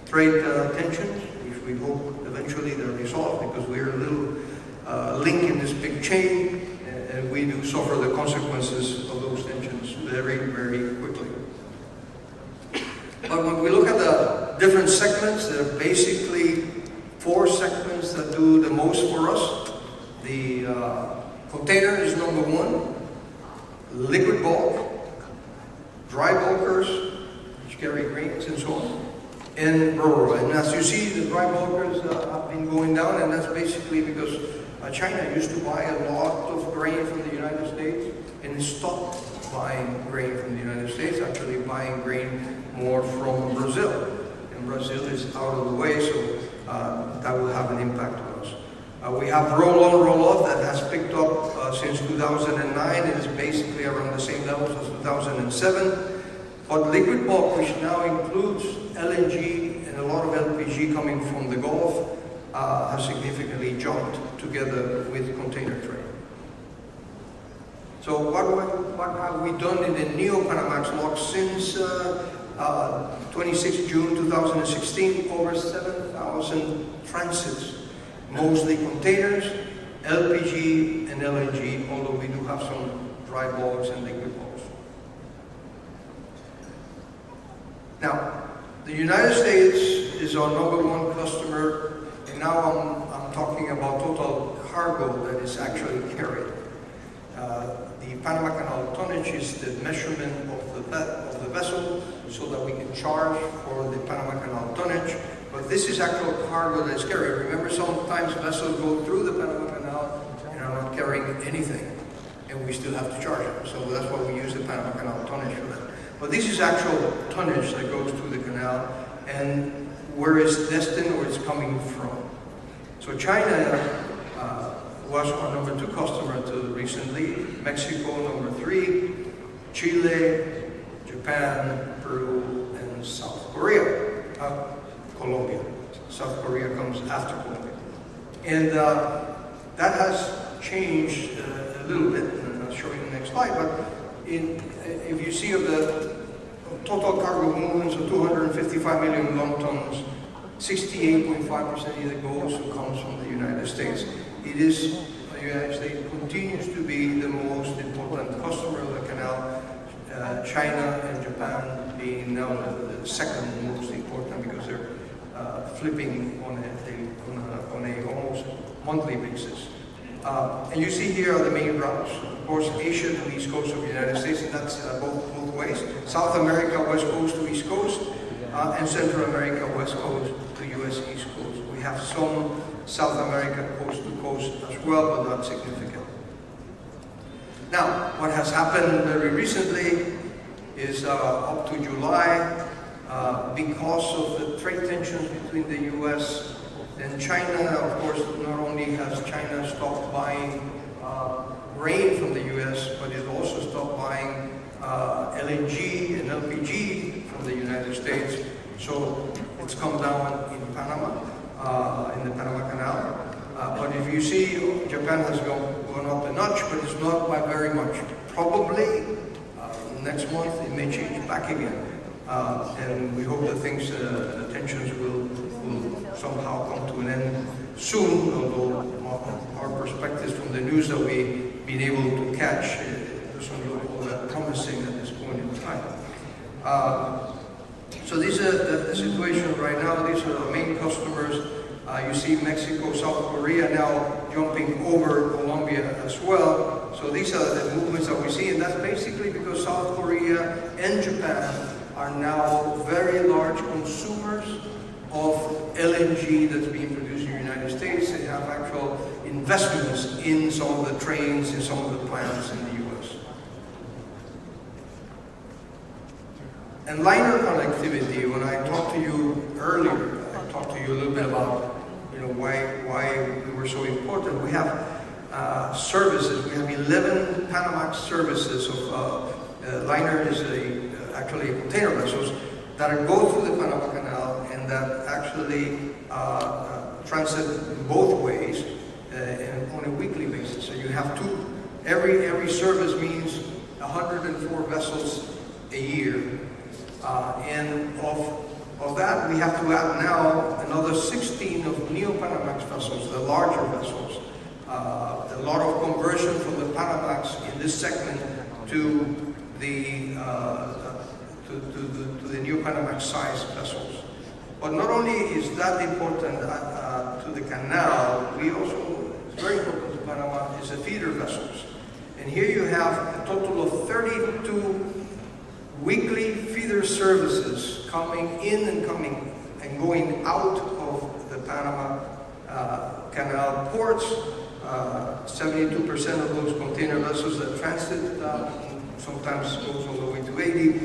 Speaker 13: trade tensions, which we hope eventually they're resolved because we're a little link in this big chain, and we do suffer the consequences of those tensions very, very quickly. But when we look at the different segments, there are basically 4 segments that do the most for us. The container is #1, liquid bulk, dry bulkers, which carry grains and so on, and ro-ro. And as you see, the dry bulkers have been going down, and that's basically because China used to buy a lot of grain from the United States and stopped buying grain from the United States, actually buying grain more from Brazil. And Brazil is out of the way, so that will have an impact on us. We have roll-on, roll-off that has picked up since 2009. It is basically around the same levels as 2007. But liquid bulk, which now includes LNG and a lot of LPG coming from the Gulf, has significantly jumped together with container trade. So what have we done in the Neo-Panamax lock since 26 June 2016? Over 7,000 transits, mostly containers, LPG and LNG, although we do have some dry bulks and liquid bulks. Now, the United States is our #1 customer, and now I'm talking about total cargo that is actually carried. The Panama Canal tonnage is the measurement of the vessel so that we can charge for the Panama Canal tonnage. But this is actual cargo that is carried. Remember, sometimes vessels go through the Panama Canal and are not carrying anything, and we still have to charge them. So that's why we use the Panama Canal tonnage for that. But this is actual tonnage that goes through the canal and where it's destined or it's coming from. So China was our #2 customer until recently, Mexico #3, Chile, Japan, Peru, and South Korea. Colombia. South Korea comes after Colombia. And that has changed a little bit, and I'll show you the next slide, but if you see of the total cargo movements of 255 million long tons, 68.5% either goes or comes from the United States. It is, the United States continues to be the most important customer of the canal, China and Japan being now the second most important because they're flipping on a almost monthly basis. And you see here are the main routes. Of course, Asia to the east coast of the United States, and that's both ways. South America, west coast to east coast, and Central America, west coast the U.S. East Coast. We have some South America coast to coast as well, but not significant. Now, what has happened very recently is up to July, because of the trade tensions between the U.S. and China. Of course, not only has China stopped buying grain from the U.S., but it also stopped buying LNG and LPG from the United States. So it's come down in Panama, in the Panama Canal. But if you see, Japan has gone up a notch, but it's not by very much. Probably next month it may change back again. And we hope that things, the tensions will somehow come to an end soon, although our perspectives from the news that we've been able to catch doesn't look all that promising at this point in time. So these are the situation right now. These are the main customers. You see Mexico, South Korea now jumping over Colombia as well. So these are the movements that we see, and that's basically because South Korea and Japan are now very large consumers of LNG that's being produced in the United States. They have actual investments in some of the trains, in some of the plants in the U.S. And liner connectivity, when I talked to you earlier, I talked to you a little bit about why we were so important. We have services. We have 11 Panamax services of liner is actually container vessels that go through the Panama Canal and that actually transit both ways and on a weekly basis. So you have two. Every service means 104 vessels a year, and of that, we have to add now another 16 of Neo-Panamax vessels, the larger vessels. A lot of conversion from the Panamax in this segment to the Neo-Panamax size vessels. But not only is that important to the canal, we also, it's very important to Panama, is the feeder vessels. And here you have a total of 32 weekly feeder services coming in and coming and going out of the Panama Canal ports. 72% of those container vessels that transit, sometimes goes all the way to 80,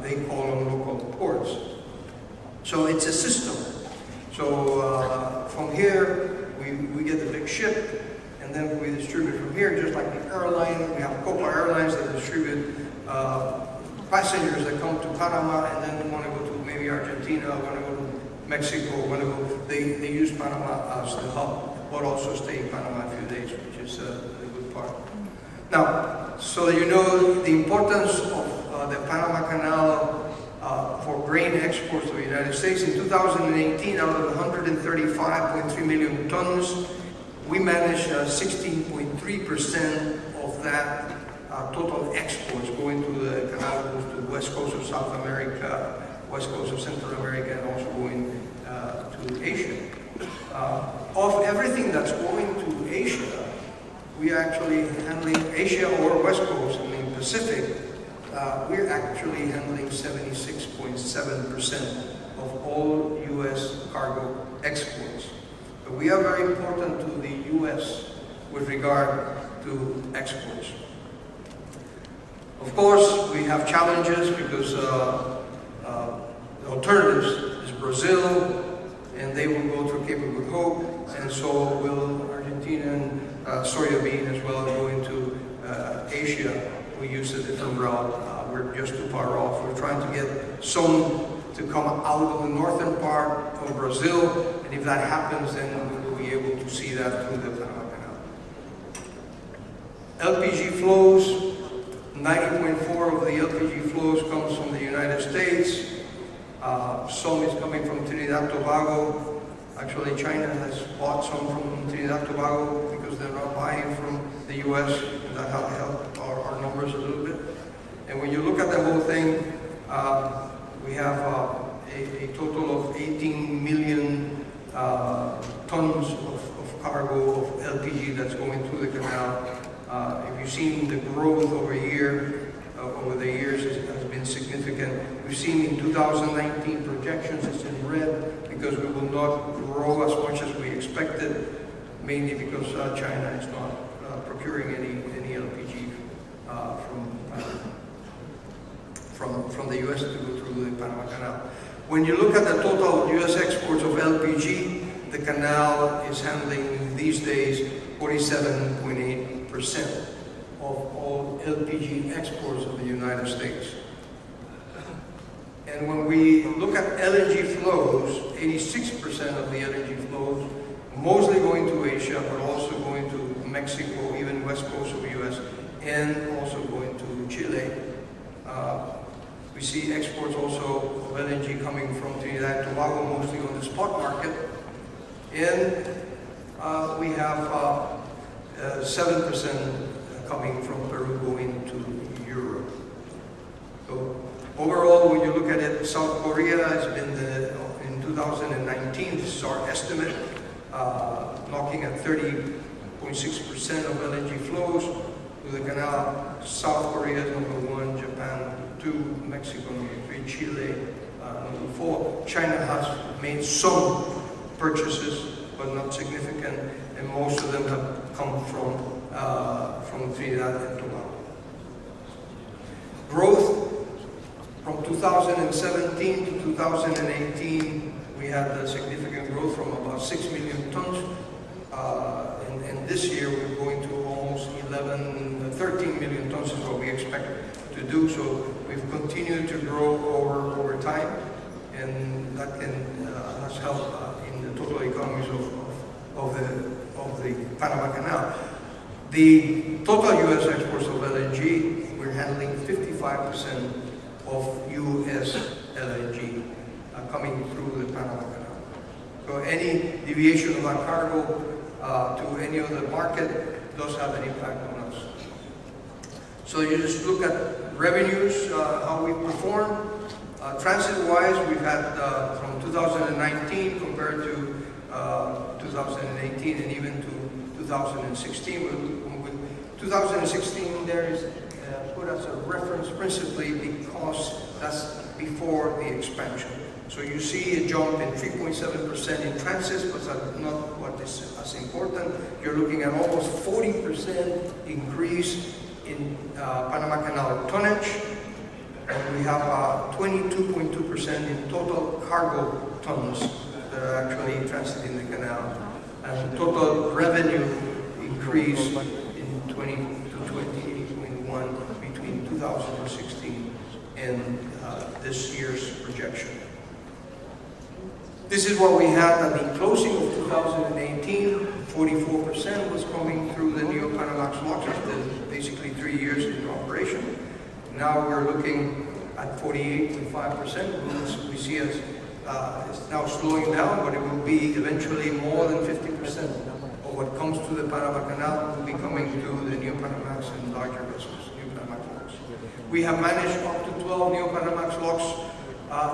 Speaker 13: they call them local ports. So it's a system. So from here, we get the big ship, and then we distribute from here, just like the airline. We have Copa Airlines that distribute passengers that come to Panama and then want to go to maybe Argentina, want to go to Mexico, want to go, they use Panama as the hub, but also stay in Panama a few days, which is a good part. Now, so that you know the importance of the Panama Canal for grain exports to the United States. In 2018, out of 135.3 million tons, we managed 16.3% of that total exports going through the canal, goes to the west coast of South America, west coast of Central America, and also going to Asia. Of everything that's going to Asia, we are actually handling Asia or west coast, I mean Pacific, we're actually handling 76.7% of all U.S. cargo exports. But we are very important to the U.S. with regard to exports. Of course, we have challenges because the alternatives is Brazil, and they will go through Cape of Good Hope, and so will Argentina and soybean as well go into Asia. We use a different route. We're just too far off. We're trying to get some to come out of the northern part of Brazil, and if that happens, then we will be able to see that through the Panama Canal. LPG flows, 90.4 of the LPG flows comes from the United States. Some is coming from Trinidad Tobago. Actually, China has bought some from Trinidad Tobago because they're not buying from the U.S. and that helped our numbers a little bit. And when you look at the whole thing, we have a total of 18 million tons of cargo of LPG that's going through the canal. If you've seen the growth over the years, it has been significant. We've seen in 2019 projections, it's in red because we will not grow as much as we expected, mainly because China is not procuring any LPG from the U.S. to go through the Panama Canal. When you look at the total U.S. exports of LPG, the canal is handling these days 47.8% of all LPG exports of the United States. And when we look at LNG flows, 86% of the LNG flows, mostly going to Asia, but also going to Mexico, even west coast of the U.S., and also going to Chile. We see exports also of LNG coming from Trinidad and Tobago, mostly on the spot market. And we have 7% coming from Peru going to Europe. So overall, when you look at it, South Korea has been in 2019, this is our estimate, knocking at 30.6% of LNG flows to the canal. South Korea is number 1, Japan 2, Mexico number 3, Chile number 4. China has made some purchases, but not significant, and most of them have come from Trinidad and Tobago. Growth from 2017 to 2018, we had a significant growth from about 6 million tons, and this year we're going to almost 13 million tons is what we expect to do. So we've continued to grow over time, and that has helped in the total economies of the Panama Canal. The total U.S. exports of LNG, we're handling 55% of U.S. LNG coming through the Panama Canal. So any deviation of that cargo to any other market does have an impact on us. So you just look at revenues, how we perform. Transit-wise, we've had from 2019 compared to 2018 and even to 2016. 2016 there is put as a reference principally because that's before the expansion. So you see a jump in 3.7% in transits, but that's not what is as important. You're looking at almost 40% increase in Panama Canal tonnage, and we have 22.2% in total cargo tons that are actually transiting the canal. And total revenue increase in 20 to 28.1 between 2016 and this year's projection. This is what we had at the closing of 2018. 44% was coming through the Neo-Panamax locks after basically 3 years into operation. Now we're looking at 48.5%. We see as it's now slowing down, but it will be eventually more than 50% of what comes to the Panama Canal will be coming through the Neo-Panamax and larger vessels, Neo-Panamax locks. We have managed up to 12 Neo-Panamax locks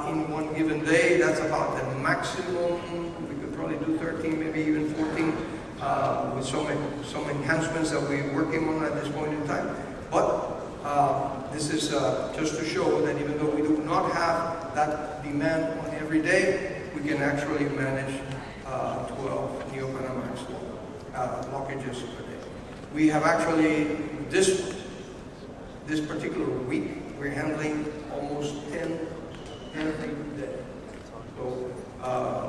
Speaker 13: in one given day. That's about the maximum. We could probably do 13, maybe even 14, with some enhancements that we're working on at this point in time. But this is just to show that even though we do not have that demand on every day, we can actually manage 12 Neo-Panamax lockages per day. We have actually, this particular week, we're handling almost 10 every day. So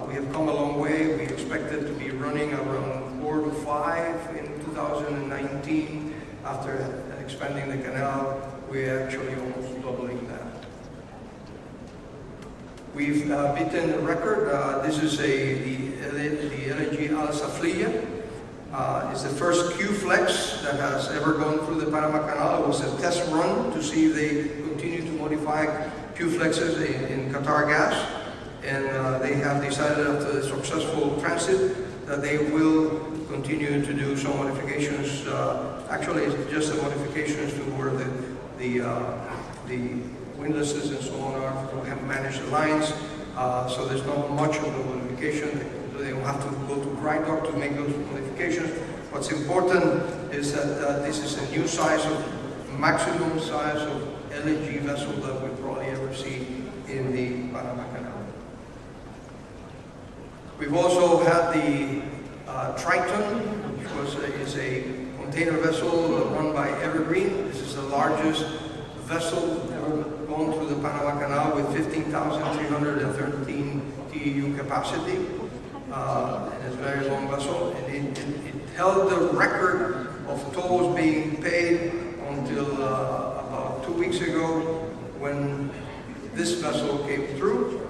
Speaker 13: we have come a long way. We expected to be running around 4 to 5 in 2019. After expanding the canal, we're actually almost doubling that. We've beaten the record. This is the LNG Al-Safliya. It's the first Q-Flex that has ever gone through the Panama Canal. It was a test run to see if they continue to modify Q-Flexes in Qatar Gas. And they have decided after the successful transit that they will continue to do some modifications. Actually, it's just the modifications to where the windlasses and so on are to manage the lines. So there's not much of a modification. They will have to go to dry dock to make those modifications. What's important is that this is a new size of maximum size of LNG vessel that we'll probably ever see Panama Canal. We've also had the Triton, which is a container vessel run by Evergreen. This is the largest vessel ever gone through the Panama Canal with 15,313 TEU capacity. And it's a very long vessel. And it held the record of tolls being paid until about 2 weeks ago when this vessel came through.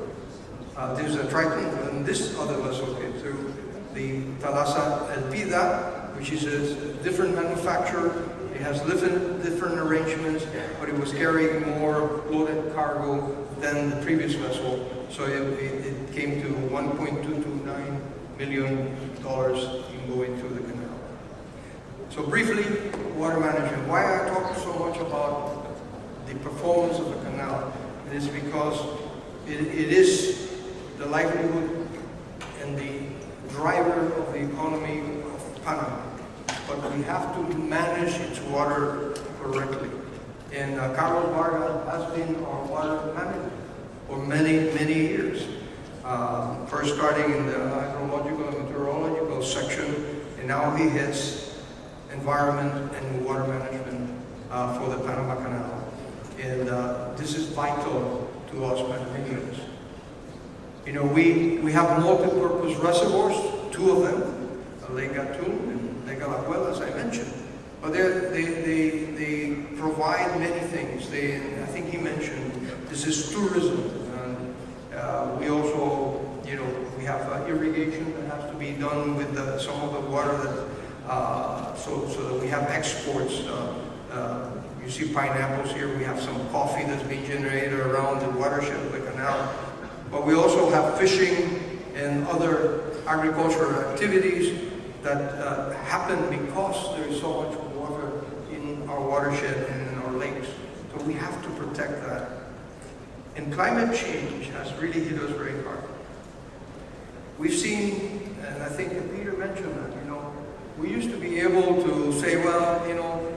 Speaker 13: There's a Triton, and this other vessel came through, the Thalassa Elpida, which is a different manufacturer. It has different arrangements, but it was carrying more loaded cargo than the previous vessel. So it came to $1.229 million in going through the canal. So briefly, water management. Why I talk so much about the performance of the canal? It is because it is the livelihood and the driver of the economy of Panama. But we have to manage its water correctly. And Carlos Vargas has been our water manager for many, many years. First starting in the hydrological and meteorological section, and now he heads environment and water management for the Panama Canal. And this is vital to us Panameños. You know, we have multi-purpose reservoirs, 2 of them, Lake Gatun and Lake Alajuela, as I mentioned. But they provide many things. I think he mentioned this is tourism. And we also, you know, we have irrigation that has to be done with some of the water that, so that we have exports. You see pineapples here. We have some coffee that's being generated around the watershed of the canal. But we also have fishing and other agricultural activities that happen because there is so much water in our watershed and in our lakes. So we have to protect that. And climate change has really hit us very hard. We've seen, and I think Peter mentioned that, you know, we used to be able to say, well, you know,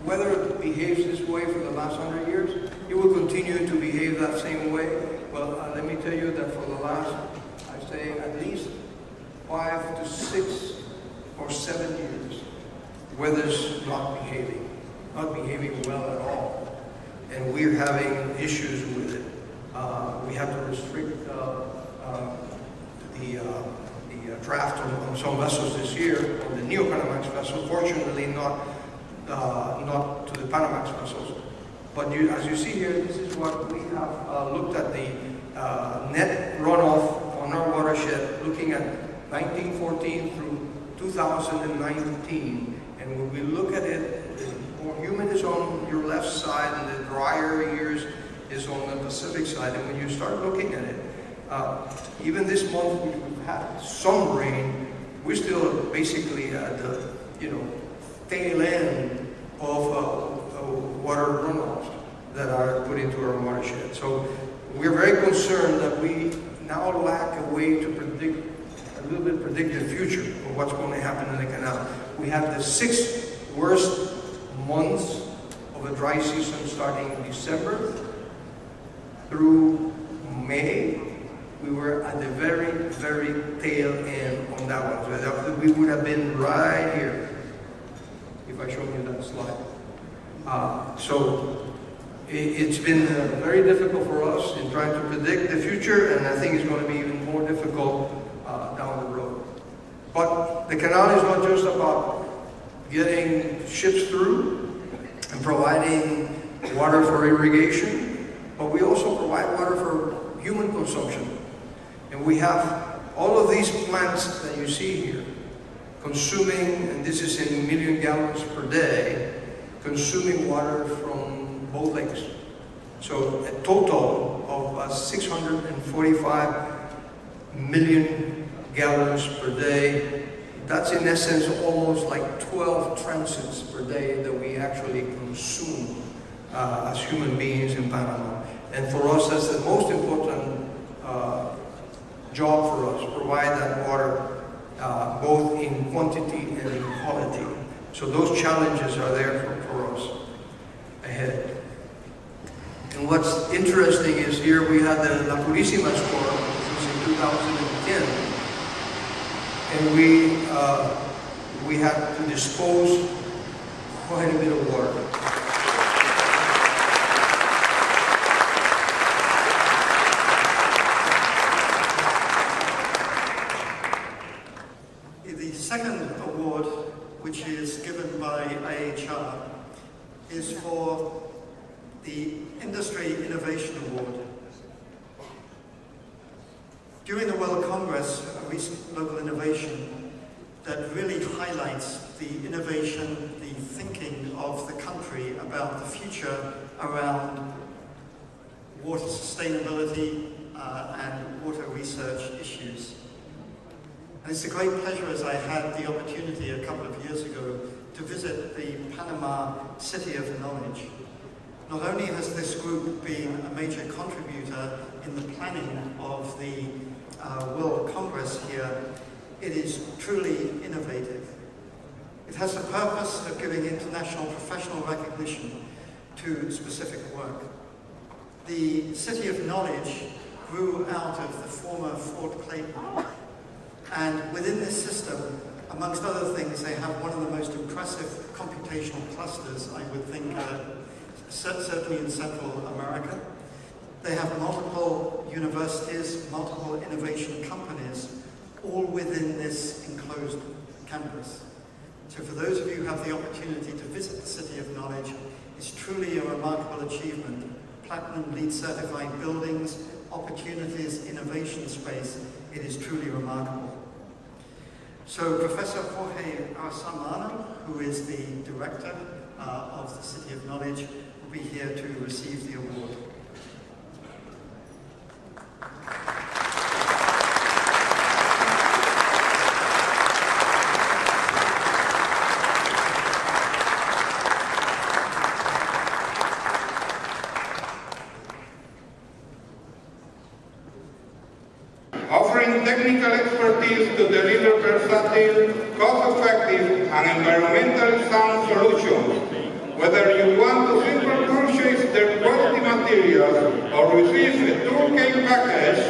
Speaker 13: weather behaves this way for the last 100 years, it will continue to behave that same way. Well, let me tell you that for the last, I say, at least 5 to 6 or 7 years, weather's not behaving well at all. And we're having issues with it. We have to restrict the draft on some vessels this year, on the Neo-Panamax vessels, fortunately not to the Panamax vessels. But as you see here, this is what we have looked at the net runoff on our watershed, looking at 1914 through 2019. And when we look at it, the more humid is on your left side and the drier years is on the Pacific side. And when you start looking at it, even this month we've had some rain, we're still basically at the, you know, tail end of water runoffs that are put into our watershed. So we're very concerned that we now lack a way to predict the future of what's going to happen in the canal. We have the 6th worst months of the dry season starting in December through May. We were at the very, very tail end on that one. So we would have been right here if I showed you that slide. So it's been very difficult for us in trying to predict the future, and I think it's going to be even more difficult down the road. But the canal is not just about getting ships through and providing water for irrigation, but we also provide water for human consumption. And we have all of these plants that you see here consuming, and this is in million gallons per day, consuming water from both lakes. So a total of 645 million gallons per day. That's in essence almost like 12 transits per day that we actually consume as human beings in Panama. And for us, that's the most important job for us, provide that water both in quantity and in quality. So those challenges are there for us ahead. And what's interesting is here we had the La Purísima score, which was in 2010, and we had to dispose quite a bit of water.
Speaker 1: The second award, which is given by IAHR, is for the Industry Innovation Award. During the World Congress, a recent local innovation that really highlights the innovation, the thinking of the country about the future around water sustainability and water research issues. And it's a great pleasure, as I had the opportunity a couple of years ago to visit the Panama City of Knowledge. Not only has this group been a major contributor in the planning of the World Congress here, it is truly innovative. It has the purpose of giving international professional recognition to specific work. The City of Knowledge grew out of the former Fort Clayton. And within this system, amongst other things, they have one of the most impressive computational clusters, I would think, certainly in Central America. They have multiple universities, multiple innovation companies, all within this enclosed campus. So for those of you who have the opportunity to visit the City of Knowledge, it's truly a remarkable achievement. Platinum LEED certified buildings, opportunities, innovation space, it is truly remarkable. So Professor Jorge Arsamano, who is the director of the City of Knowledge, will be here to receive the award.
Speaker 14: Offering technical expertise to deliver versatile, cost-effective, and environmentally sound solutions. Whether you want to simply purchase their quality materials or receive a toolkit package,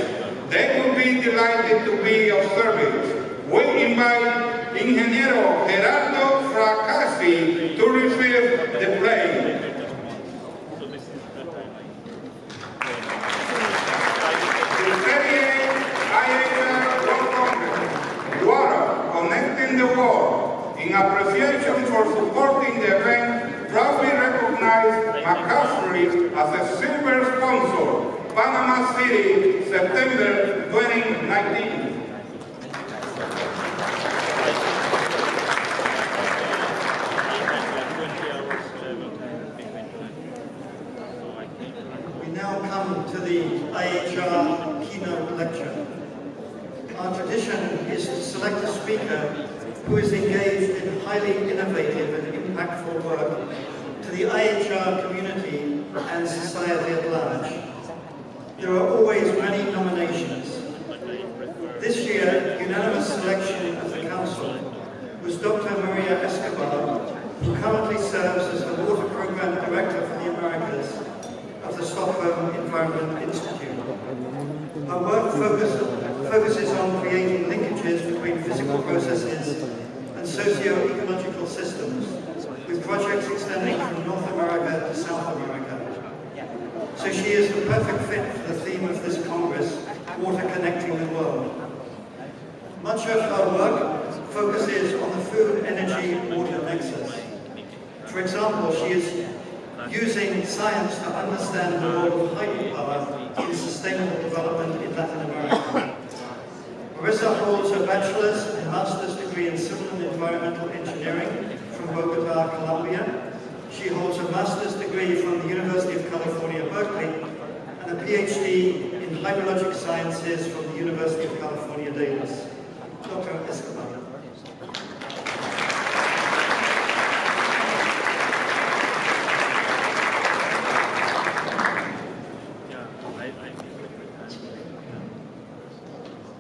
Speaker 14: they will be delighted to be of service. We invite Ingeniero Gerardo Fracassi to receive the plane. Connecting the world, in appreciation for supporting the event, proudly recognize McCaffrey as a silver sponsor, Panama City, September 2019.
Speaker 1: We now come to the IAHR keynote lecture. Our tradition is to select a speaker who is engaged in highly innovative and impactful work to the IAHR community and society at large. There are always many nominations. This year, unanimous selection of the Council was Dr. Maria Escobar, who currently serves as the Water Program Director for the Americas of the Stockholm Environment Institute. Her work focuses on creating linkages between physical processes and socio-ecological systems, with projects extending from North America to South America. So she is the perfect fit for the theme of this Congress, Water Connecting the World. Much of her work focuses on the food-energy-water nexus. For example, she is using science to understand the role of hydropower in sustainable development in Latin America. Marissa holds a bachelor's and master's degree in civil and environmental engineering from Bogota, Colombia. She holds a master's degree from the University of California, Berkeley, and a PhD in hydrologic sciences from the University of California, Davis. Dr. Escobar.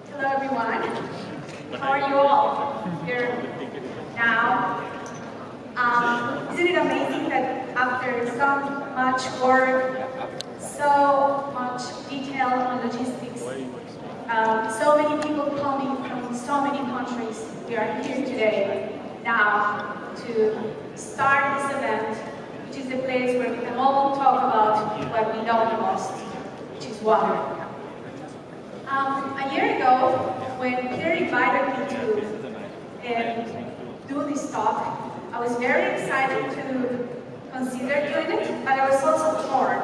Speaker 15: Hello everyone. How are you all here now? Isn't it amazing that after so much work, so much detail on logistics. So many people coming from so many countries. We are here today now to start this event, which is the place where we can all talk about what we love the most, which is water. A year ago, when Peter invited me to do this talk, I was very excited to consider doing it, but I was also torn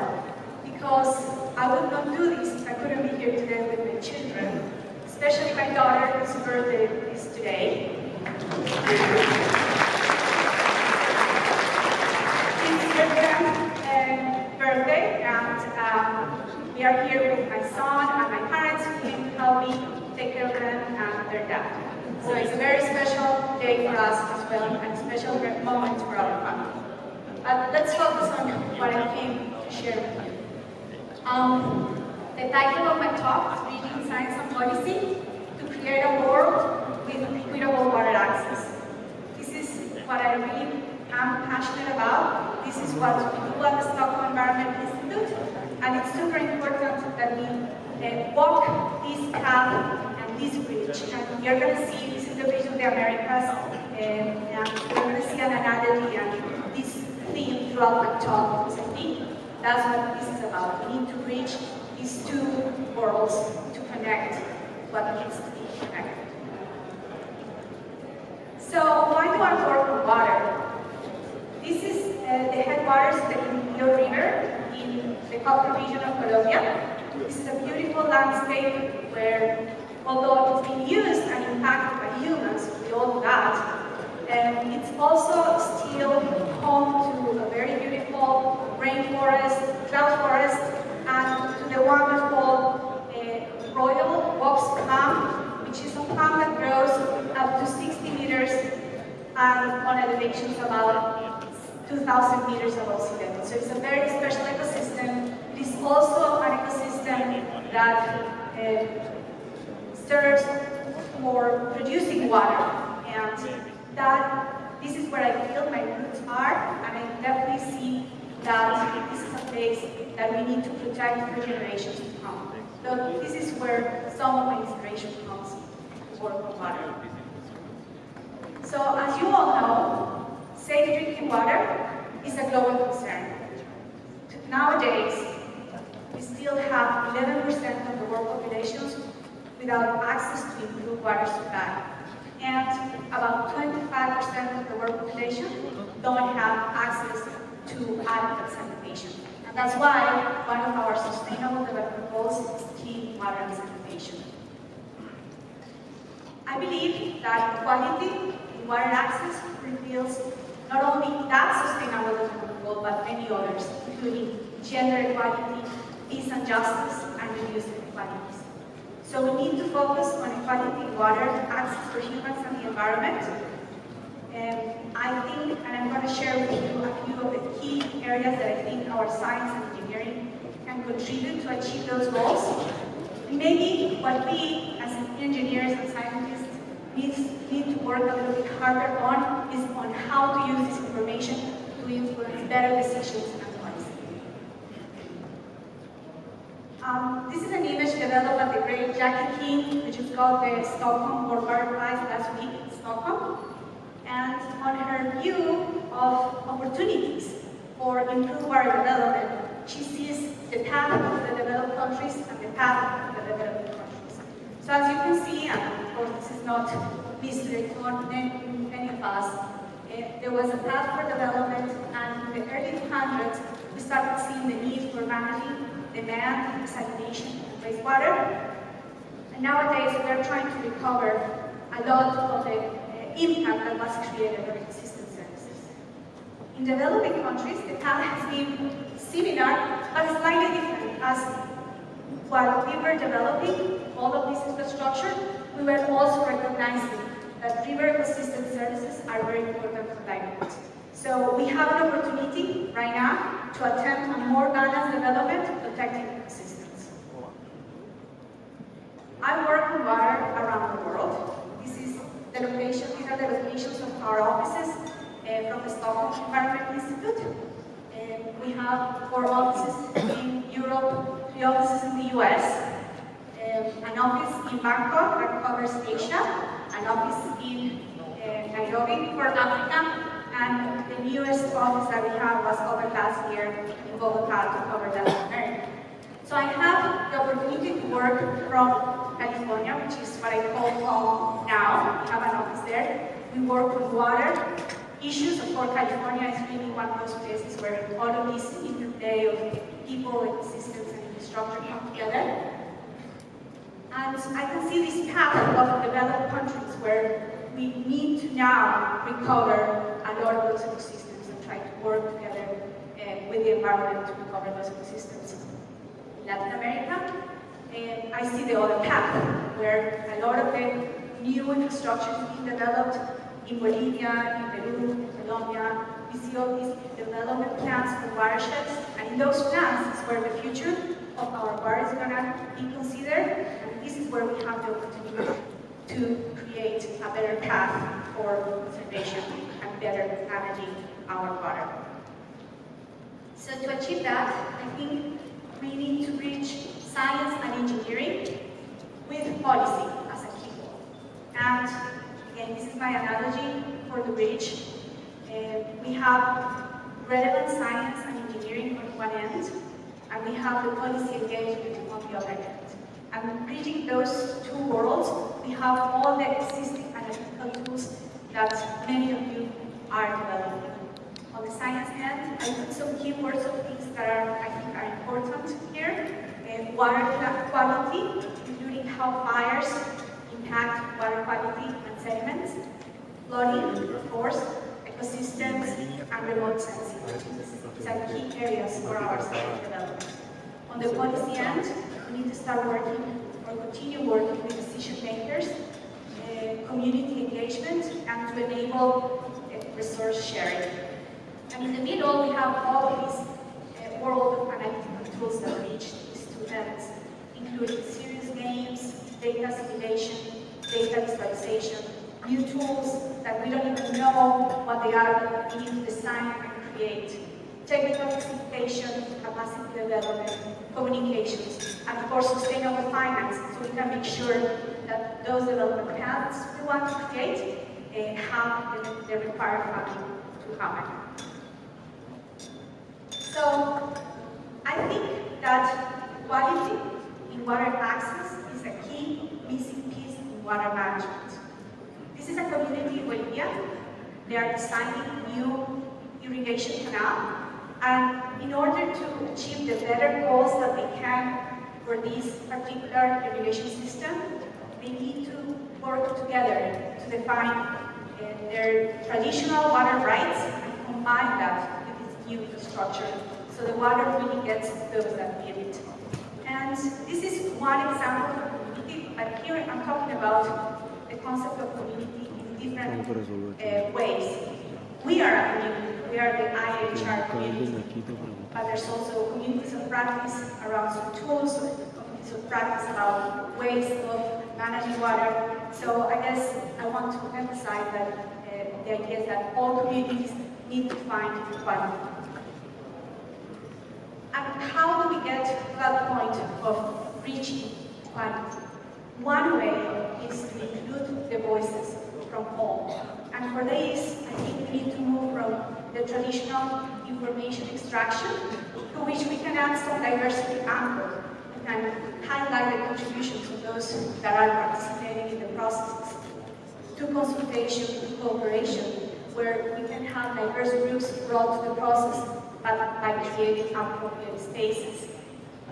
Speaker 15: because I would not do this if I couldn't be here today with my children, especially my daughter whose birthday is today. It's her 10th birthday, and we are here with my son and my parents who came to help me take care of them and their dad. So it's a very special day for us as well, and a special moment for our family. But let's focus on what I came to share with you. The title of my talk is Reading Science and Policy to Create a World with Equitable Water Access. This is what I really am passionate about. This is what we do at the Stockholm Environment Institute, and it's super important that we walk this path and this bridge. And you're going to see, this is the Bridge of the Americas, and we're going to see an analogy and this theme throughout my talk, because I think that's what this is about. We need to bridge these two worlds to connect what needs to be connected. So why do I work on water? This is the headwaters of the Quindío River in the Cauca region of Colombia. This is a beautiful landscape where, although it's been used and impacted by humans, we all know that, it's also still home to a very beautiful rainforest, cloud forest, and to the wonderful royal box palm, which is a palm that grows up to 60 meters and on elevations about 2,000 meters above sea level. So it's a very special ecosystem. It is also an ecosystem that serves for producing water, and that this is where I feel my roots are, and I definitely see that this is a place that we need to protect for generations to come. So this is where some of my inspiration comes to work on water. So as you all know, safe drinking water is a global concern. Nowadays, we still have 11% of the world populations without access to improved water supply. And about 25% of the world population don't have access to adequate sanitation. And that's why one of our sustainable development goals is clean water and sanitation. I believe that equality in water access reveals not only that sustainable development goal, but many others, including gender equality, peace and justice, and reduced inequalities. So we need to focus on equality in water, access for humans and the environment. And I think, and I'm going to share with you a few of the key areas that I think our science and engineering can contribute to achieve those goals. And maybe what we, as engineers and scientists, need to work a little bit harder on is on how to use this information to influence better decisions and policy. This is an image developed by the great Jackie King, which is called the Stockholm World Water Prize last week in Stockholm. And on her view of opportunities for improved water development, she sees the path of the developed countries and the path of the developing countries. So as you can see, and of course this is not mystery to any of us, there was a path for development, and in the early 200s, we started seeing the need for managing demand, sanitation, and wastewater. And nowadays, we are trying to recover a lot of the impact that was created on existing services. In developing countries, the path has been similar, but slightly different. As while we were developing all of this infrastructure, we were also recognizing that river ecosystem services are very important for livelihoods. So we have an opportunity right now to attempt a more balanced development protecting ecosystems. I work on water around the world. These are the locations of our offices from the Stockholm Environment Institute. We have 4 offices in Europe, 3 offices in the US, an office in Bangkok that covers Asia, an office in Nairobi for Africa, and the newest office that we have was opened last year in Bogota to cover Latin America. So I have the opportunity to work from California, which is what I call home now. We have an office there. We work with water issues. Of course, California is really one of those places where all of these interplay of people, ecosystems, and infrastructure come together. And I can see this path of developed countries where we need to now recover a lot of those ecosystems and try to work together with the environment to recover those ecosystems. In Latin America, I see the other path, where a lot of the new infrastructure is being developed in Bolivia, in Peru, Colombia. We see all these development plans for watersheds, and in those plans is where the future of our water is going to be considered, and this is where we have the opportunity to create a better path for conservation and better managing our water. So to achieve that, I think we need to bridge science and engineering with policy as a key goal. And again, this is my analogy for the bridge. We have relevant science and engineering on one end, and we have the policy engagement on the other end. And bridging those two worlds, we have all the existing analytical tools that many of you are developing. On the science end, I put some keywords of things that I think are important here. Water quality, including how fires impact water quality and sediments. Flooding, of course, ecosystems, and remote sensing. These are key areas for our science development. On the policy end, we need to start working or continue working with decision makers, community engagement, and to enable resource sharing. And in the middle, we have all of these world of analytical tools that reach these two ends, including serious games, data simulation, data visualization, new tools that we don't even know what they are, but we need to design and create. Technical facilitation, capacity development, communications, and of course sustainable finance, so we can make sure that those development paths we want to create have the required funding to happen. So I think that quality in water access is a key missing piece in water management. This is a community in Bolivia. They are designing new irrigation canal. And in order to achieve the better goals that they can for this particular irrigation system, they need to work together to define their traditional water rights and combine that with this new infrastructure, so the water really gets those that need it. And this is one example of community, but here I'm talking about the concept of community in different ways. We are a community. We are the IAHR community, but there's also communities of practice around some tools, communities of practice about ways of managing water. So I guess I want to emphasize that the idea is that all communities need to find quality. And how do we get to that point of reaching quality? One way is to include the voices from all. And for this, I think we need to move from the traditional information extraction, to which we can add some diversity angle and highlight the contributions of those that are participating in the processes, to consultation, to cooperation, where we can have diverse groups brought to the process, but by creating appropriate spaces.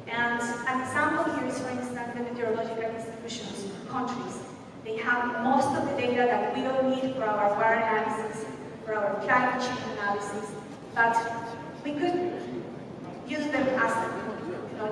Speaker 15: And an example here is, for instance, the meteorological institutions, countries. They have most of the data that we don't need for our water analysis, for our climate change analysis, but we could use them as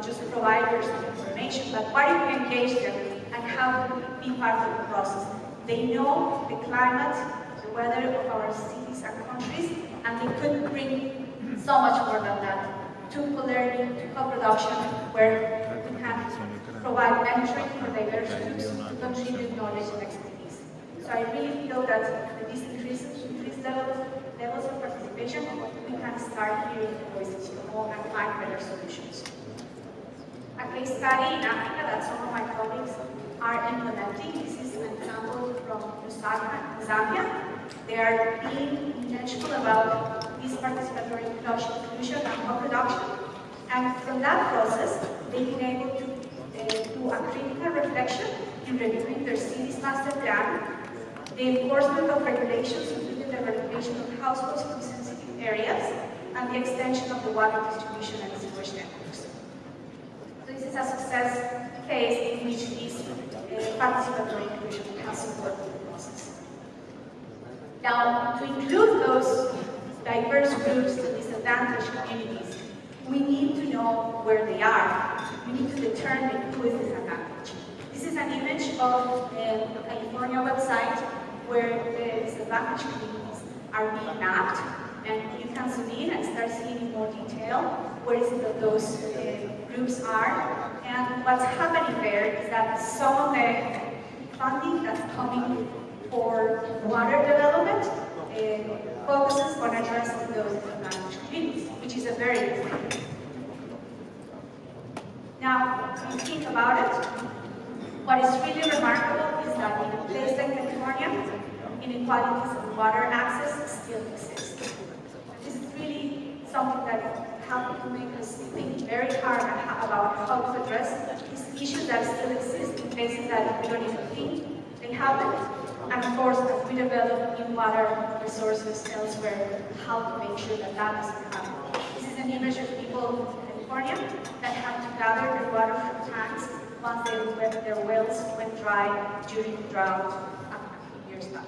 Speaker 15: just providers of information, but why do we engage them and have them be part of the process? They know the climate, the weather of our cities and countries, and they could bring so much more than that to co-learning, to co-production, where we can provide mentoring for diverse groups to contribute knowledge and expertise. So I really feel that this increased level of levels of participation, we can start hearing the voices you all and find better solutions. A case study in Africa that some of my colleagues are implementing. This is an example from Lusaka, Zambia. They are being intentional about this participatory inclusion and co-production. And from that process, they've been able to do a critical reflection in reviewing their city's master plan, the enforcement of regulations, including the regulation of households in sensitive areas, and the extension of the water distribution and sewage networks. So this is a success case in which this participatory inclusion has supported the process. Now, to include those diverse groups and disadvantaged communities, we need to know where they are. We need to determine who is disadvantaged. This is an image of a California website where the disadvantaged communities are being mapped, and you can zoom in and start seeing in more detail where is it that those groups are. And what's happening there is that some of the funding that's coming for water development focuses on addressing those disadvantaged communities, which is a very good thing. Now, if you think about it, what is really remarkable is that in a place like California, inequalities of water access still exist. This is really something that helped to make us think very hard about how to address these issues that still exist in places that we don't even think they happen. And of course, as we develop new water resources elsewhere, how to make sure that that doesn't happen. This is an image of people in California that had to gather their water from tanks once their wells went dry during the drought a few years back.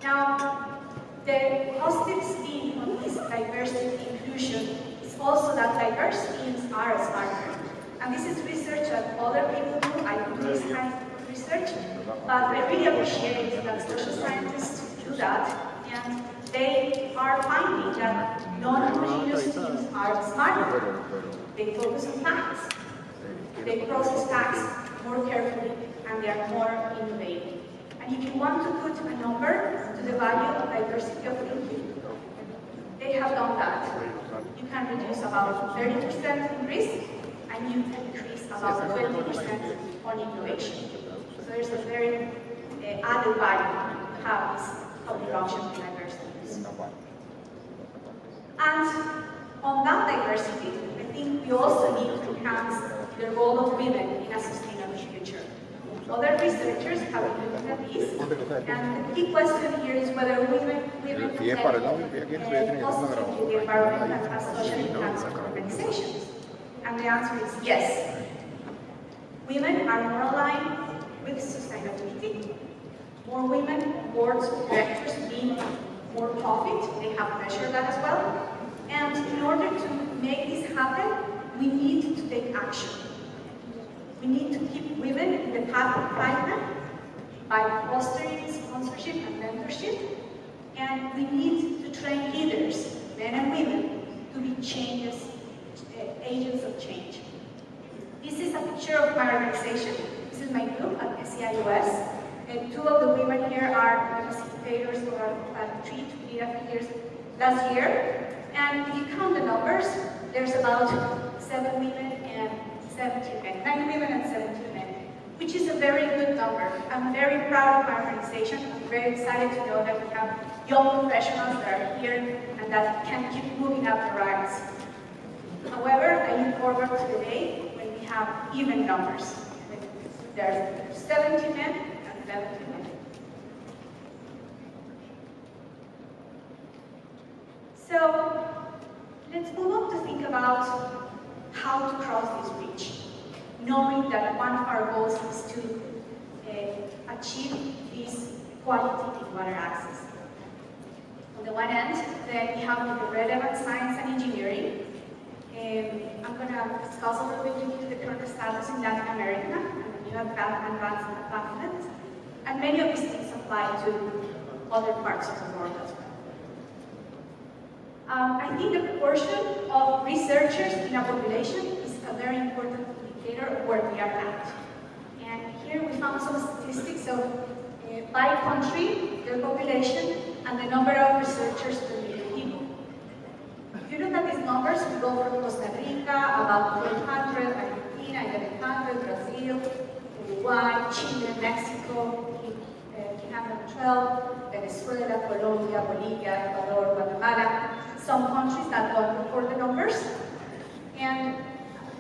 Speaker 15: Now, the positive spin on this diversity inclusion is also that diverse teams are smarter. And this is research that other people do. I do this kind of research, but I really appreciate that social scientists do that, and they are finding that non-homogeneous teams are smarter. They focus on facts. They process facts more carefully, and they are more innovative. And if you want to put a number to the value of diversity of thinking, they have done that. You can reduce about 30% in risk, and you can increase about 20% on innovation. So there's a very added value to have this co-production of diversity. And on that diversity, I think we also need to enhance the role of women in a sustainable future. Other researchers have been looking at this, and the key question here is whether women can play positively the environment as socially transformed organizations. And the answer is yes. Women are more aligned with sustainability. More women on boards of directors mean more profit. They have measured that as well. And in order to make this happen, we need to take action. We need to keep women in the path of climate by fostering sponsorship and mentorship. And we need to train leaders, men and women, to be agents of change. This is a picture of my organization. This is my group at SCIOS. And two of the women here are the facilitators of our retreat we did a few years last year. And if you count the numbers, there's about 7 women and 17 men, 9 women and 17 men, which is a very good number. I'm very proud of my organization. I'm very excited to know that we have young professionals that are here and that can keep moving up the ranks. However, I look forward to the day when we have even numbers. There's 70 men and 70 women. So, let's move on to think about how to cross this bridge, knowing that one of our goals is to achieve this equality in water access. On the one end, then we have the relevant science and engineering. I'm going to discuss a little bit with you the current status in Latin America and the new advanced advancements. And many of these things apply to other parts of the world as well. I think the proportion of researchers in a population is a very important indicator of where we are at. And here we found some statistics of by country, their population, and the number of researchers per million people. If you look at these numbers, we go from Costa Rica, about 1,200, Argentina, 1,100, Brazil, Uruguay, Chile, Mexico, 312, Venezuela, Colombia, Bolivia, Ecuador, Guatemala, some countries that don't report the numbers. And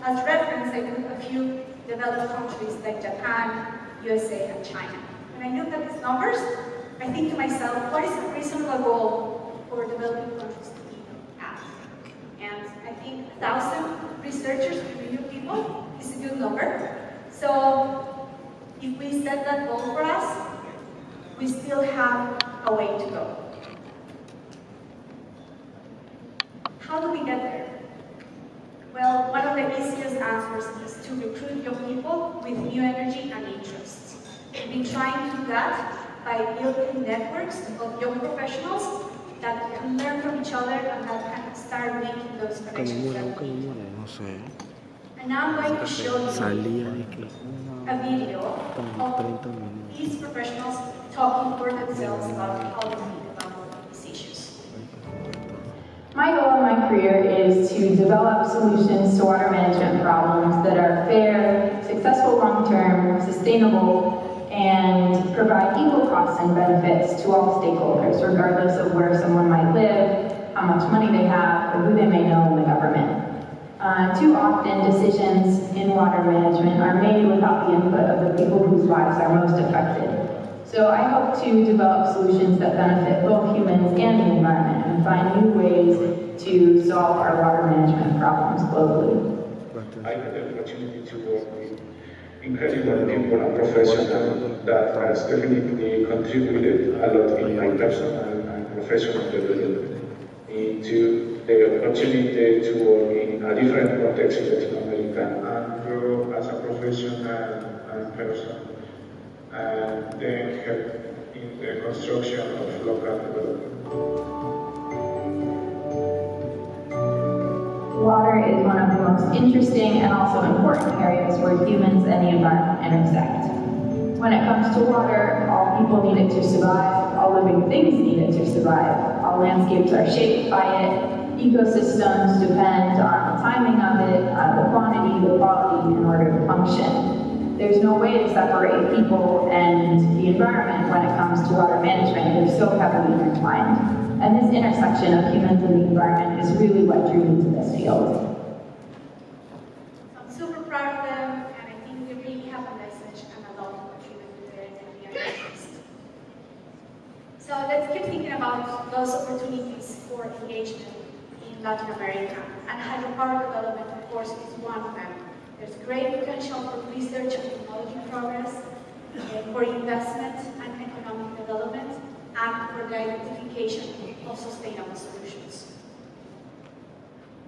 Speaker 15: as reference, I put a few developed countries like Japan, USA, and China. When I look at these numbers, I think to myself, what is a reasonable goal for developing countries to be at? And I think 1,000 researchers per million people is a good number. So if we set that goal for us, we still have a way to go. How do we get there? Well, one of the easiest answers is to recruit young people with new energy and interests. We've been trying to do that by building networks of young professionals that can learn from each other and that can start making those connections that we need. And now I'm going to show you a video of these professionals talking for themselves about how they think about these issues.
Speaker 16: My goal in my career is to develop solutions to water management problems that are fair, successful long-term, sustainable, and provide equal costs and benefits to all stakeholders, regardless of where someone might live, how much money they have, or who they may know in the government. Too often, decisions in water management are made without the input of the people whose lives are most affected. So I hope to develop solutions that benefit both humans and the environment and find new ways to solve our water management problems globally.
Speaker 17: I had the opportunity to work with incredible people and professionals that has definitely contributed a lot in my personal and professional development. Into the opportunity to work in a different context in Latin America and grow as a professional and person, and then help in the construction of local development.
Speaker 16: Water is one of the most interesting and also important areas where humans and the environment intersect. When it comes to water, all people need it to survive, all living things need it to survive, all landscapes are shaped by it, ecosystems depend on the timing of it, the quantity, the quality in order to function. There's no way to separate people and the environment when it comes to water management. They're so heavily intertwined. And this intersection of humans and the environment is really what drew me to this field.
Speaker 15: I'm super proud of them, and I think they really have a message and a lot to contribute to the energy and interest. So let's keep thinking about those opportunities for engagement in Latin America. And hydropower development, of course, is one of them. There's great potential for research and technology progress, for investment and economic development, and for the identification of sustainable solutions.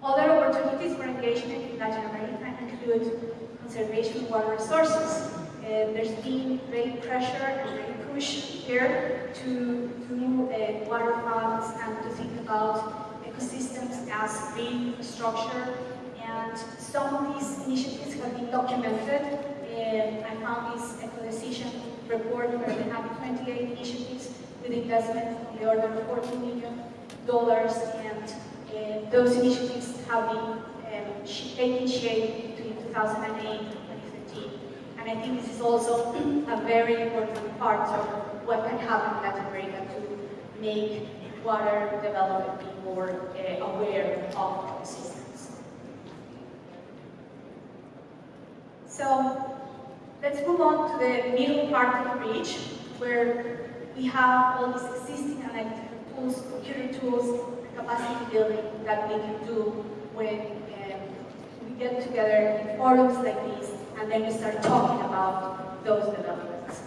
Speaker 15: Other opportunities for engagement in Latin America include conservation of water resources. There's been great pressure and great push here to do water funds and to think about ecosystems as green infrastructure. And some of these initiatives have been documented. I found this eco-decision report where they have 28 initiatives with investment on the order of $14 million, and those initiatives have been taking shape between 2008 and 2013. And I think this is also a very important part of what can happen in Latin America to make water development be more aware of ecosystems. So let's move on to the middle part of the bridge, where we have all these existing analytical tools, computer tools, capacity building that we can do when we get together in forums like these, and then we start talking about those developments.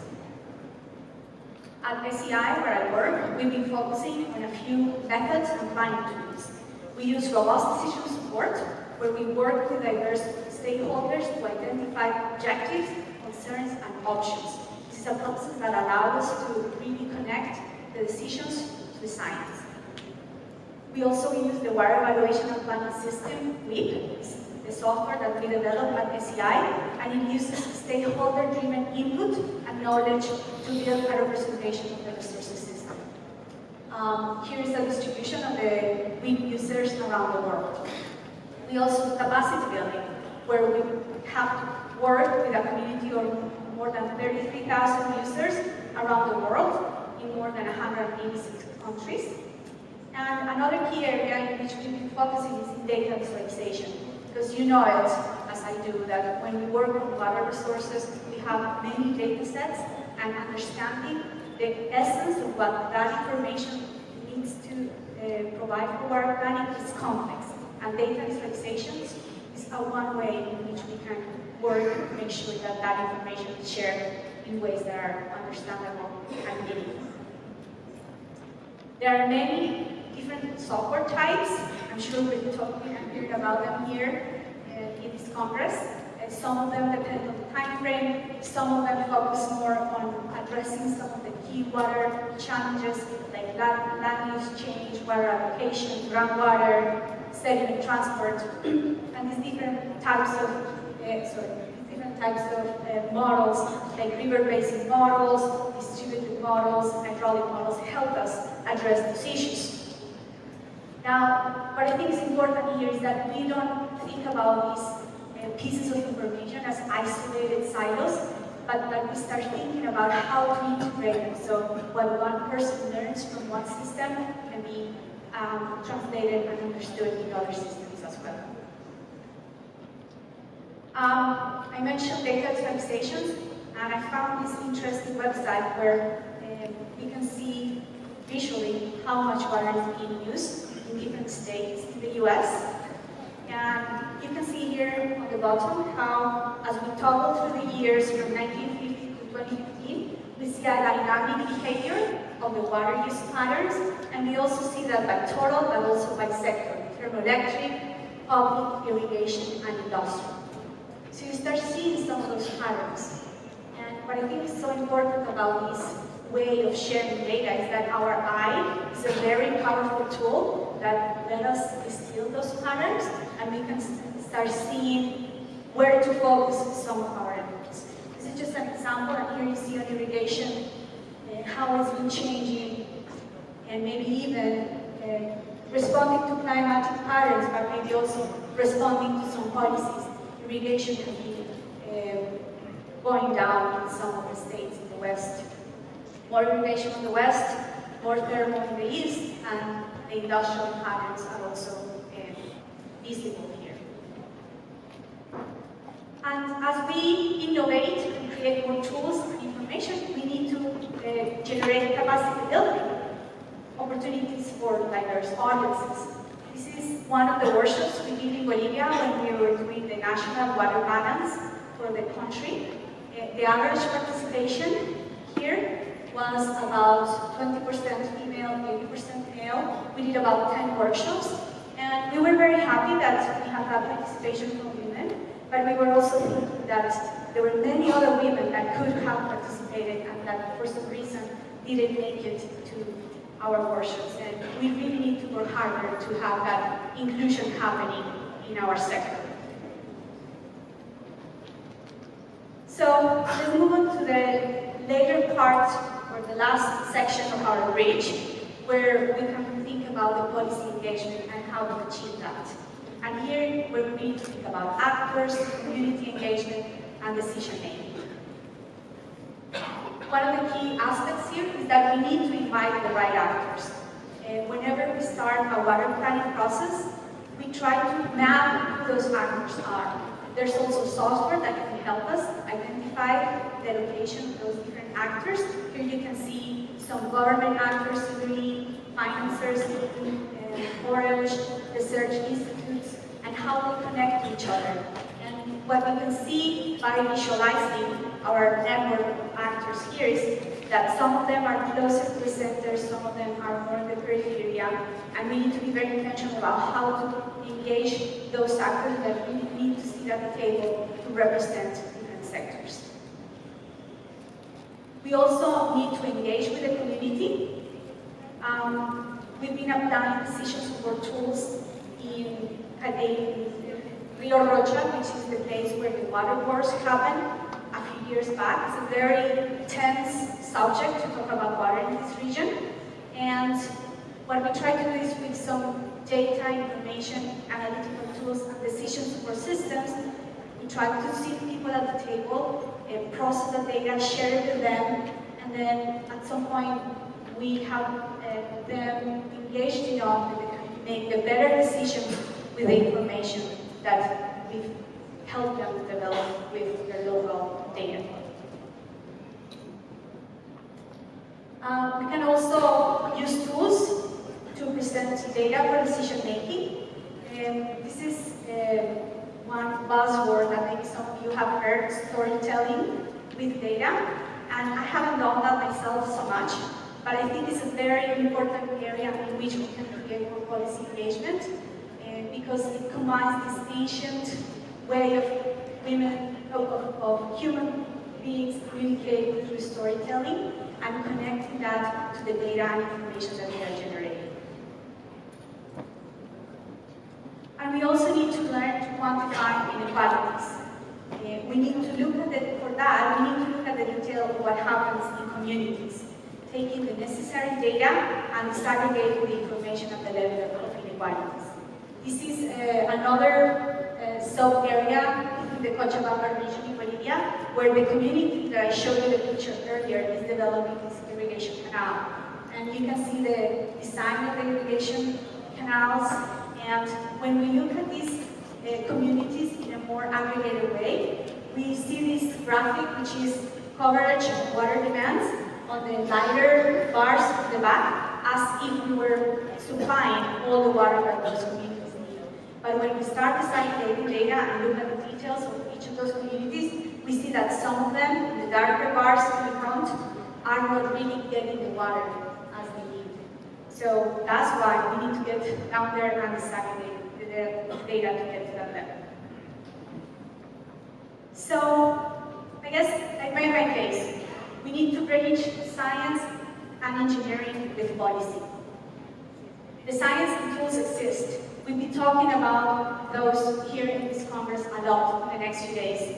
Speaker 15: At SEI, where I work, we've been focusing on a few methods and planning tools. We use robust decision support, where we work with diverse stakeholders to identify objectives, concerns, and options. This is a process that allows us to really connect the decisions to the science. We also use the Water Evaluation and Planning System, WIP, the software that we developed at SEI, and it uses stakeholder-driven input and knowledge to build a representation of the resources system. Here is a distribution of the WIP users around the world. We also do capacity building, where we have worked with a community of more than 33,000 users around the world in more than 186 countries. And another key area in which we've been focusing is in data visualization, because you know it, as I do, that when we work on water resources, we have many data sets, and understanding the essence of what that information needs to provide for water planning is complex. And data visualization is one way in which we can work to make sure that that information is shared in ways that are understandable and meaningful. There are many different software types. I'm sure we'll talk and hear about them here in this Congress. Some of them depend on the time frame. Some of them focus more on addressing some of the key water challenges like land use change, water allocation, groundwater, sediment transport, and these different types of models, like river basin models, distributed models, hydraulic models, help us address those issues. Now, what I think is important here is that we don't think about these pieces of information as isolated silos, but that we start thinking about how to integrate them. So what one person learns from one system can be translated and understood in other systems as well. I mentioned data visualizations, and I found this interesting website where we can see visually how much water is being used in different states in the US. And you can see here on the bottom how, as we toggle through the years from 1950 to 2015, we see a dynamic behavior of the water use patterns, and we also see that by total, but also by sector, thermoelectric, public, irrigation, and industrial. So you start seeing some of those patterns. And what I think is so important about this way of sharing data is that our eye is a very powerful tool that let us distill those patterns, and we can start seeing where to focus some of our efforts. This is just an example, and here you see on irrigation how it's been changing, and maybe even responding to climatic patterns, but maybe also responding to some policies. Irrigation has been going down in some of the states in the West. More irrigation in the West, more thermal in the East, and the industrial patterns are also visible here. And as we innovate and create more tools and information, we need to generate capacity building opportunities for diverse audiences. This is one of the workshops we did in Bolivia when we were doing the national water balance for the country. The average participation here was about 20% female, 80% male. We did about 10 workshops, and we were very happy that we had that participation from women, but we were also thinking that there were many other women that could have participated and that for some reason didn't make it to our workshops, and we really need to work harder to have that inclusion happening in our sector. So let's move on to the later part, or the last section of our bridge, where we can think about the policy engagement and how to achieve that. And here we need to think about actors, community engagement, and decision making. One of the key aspects here is that we need to invite the right actors. Whenever we start a water planning process, we try to map who those actors are. There's also software that can help us identify the location of those different actors. Here you can see some government actors in green, financiers in orange, research institutes, and how they connect to each other. And what we can see by visualizing our network of actors here is that some of them are closer to the center, some of them are more in the periphery, and we need to be very intentional about how to engage those actors that we need to sit at the table to represent different sectors. We also need to engage with the community. We've been applying decision support tools in Rio Rocha, which is the place where the water wars happened a few years back. It's a very tense subject to talk about water in this region. And what we try to do is with some data, information, analytical tools, and decision support systems, we try to sit people at the table, process the data, share it with them, and then at some point we have them engaged enough to make the better decisions with the information that we've helped them develop with their local data. We can also use tools to present data for decision making. This is one buzzword that maybe some of you have heard, storytelling with data. And I haven't done that myself so much, but I think it's a very important area in which we can create more policy engagement, because it combines this ancient way of human beings communicating through storytelling and connecting that to the data and information that they are generating. And we also need to learn to quantify inequalities. We need to look at for that, we need to look at the detail of what happens in communities, taking the necessary data and disaggregating the information at the level of inequalities. This is another sub-area in the Cochabamba region in Bolivia, where the community that I showed you the picture earlier is developing this irrigation canal. And you can see the design of the irrigation canals. And when we look at these communities in a more aggregated way, we see this graphic, which is coverage of water demands on the lighter bars at the back, as if we were supplying all the water that those communities need. But when we start disaggregating data and look at the details of each of those communities, we see that some of them, in the darker bars in the front, are not really getting the water as they need. So that's why we need to get down there and disaggregate the data to get to that level. So, I guess I made my case. We need to bridge science and engineering with policy. The science and tools exist. We'll be talking about those here in this Congress a lot in the next few days.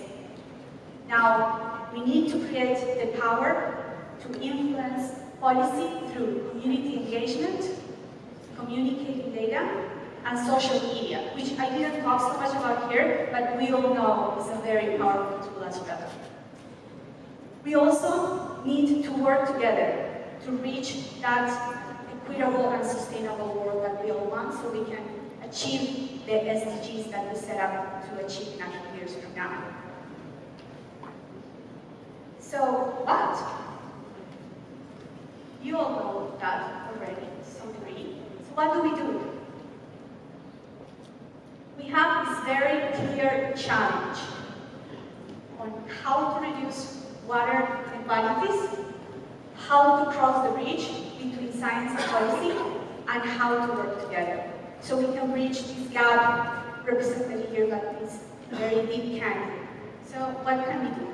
Speaker 15: Now, we need to create the power to influence policy through community engagement, communicating data, and social media, which I didn't talk so much about here, but we all know is a very powerful tool as well. We also need to work together to reach that equitable and sustainable world that we all want, so we can achieve the SDGs that we set up to achieve in a few years from now. So, but you all know that already to some degree. So what do we do? We have this very clear challenge on how to reduce water inequalities, how to cross the bridge between science and policy, and how to work together. So we can bridge this gap represented here by this very deep canyon. So what can we do?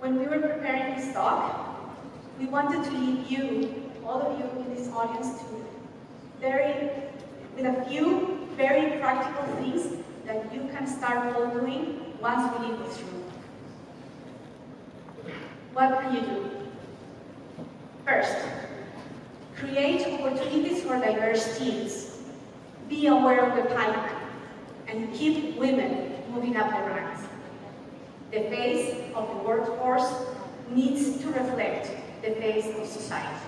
Speaker 15: When we were preparing this talk, we wanted to leave you, all of you in this audience, with a few very practical things that you can start doing once we leave this room. What can you do? First, create opportunities for diverse teams. Be aware of the pipeline and keep women moving up the ranks. The face of the workforce needs to reflect the face of society.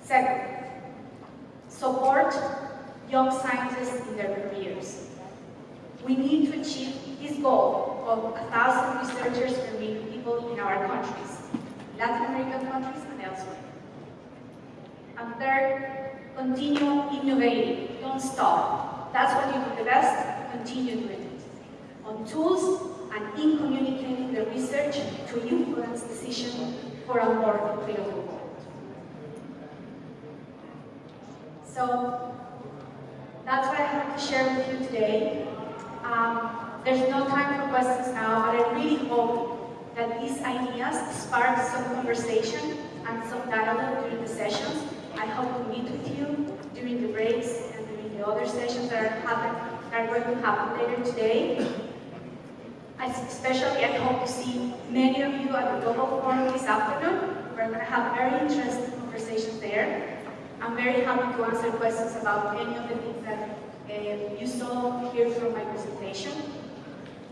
Speaker 15: Second, support young scientists in their careers. We need to achieve this goal of 1,000 researchers per million people in our countries, Latin American countries and elsewhere. And third, continue innovating. Don't stop. That's what you do the best. Continue doing it. On tools and in communicating the research to influence decision for a more equitable world. So that's what I have to share with you today. There's no time for questions now, but I really hope that these ideas spark some conversation and some dialogue during the sessions. I hope to meet with you during the breaks and during the other sessions that are going to happen later today. Especially, I hope to see many of you at the Global Forum this afternoon. We're going to have very interesting conversations there. I'm very happy to answer questions about any of the things that you saw here from my presentation.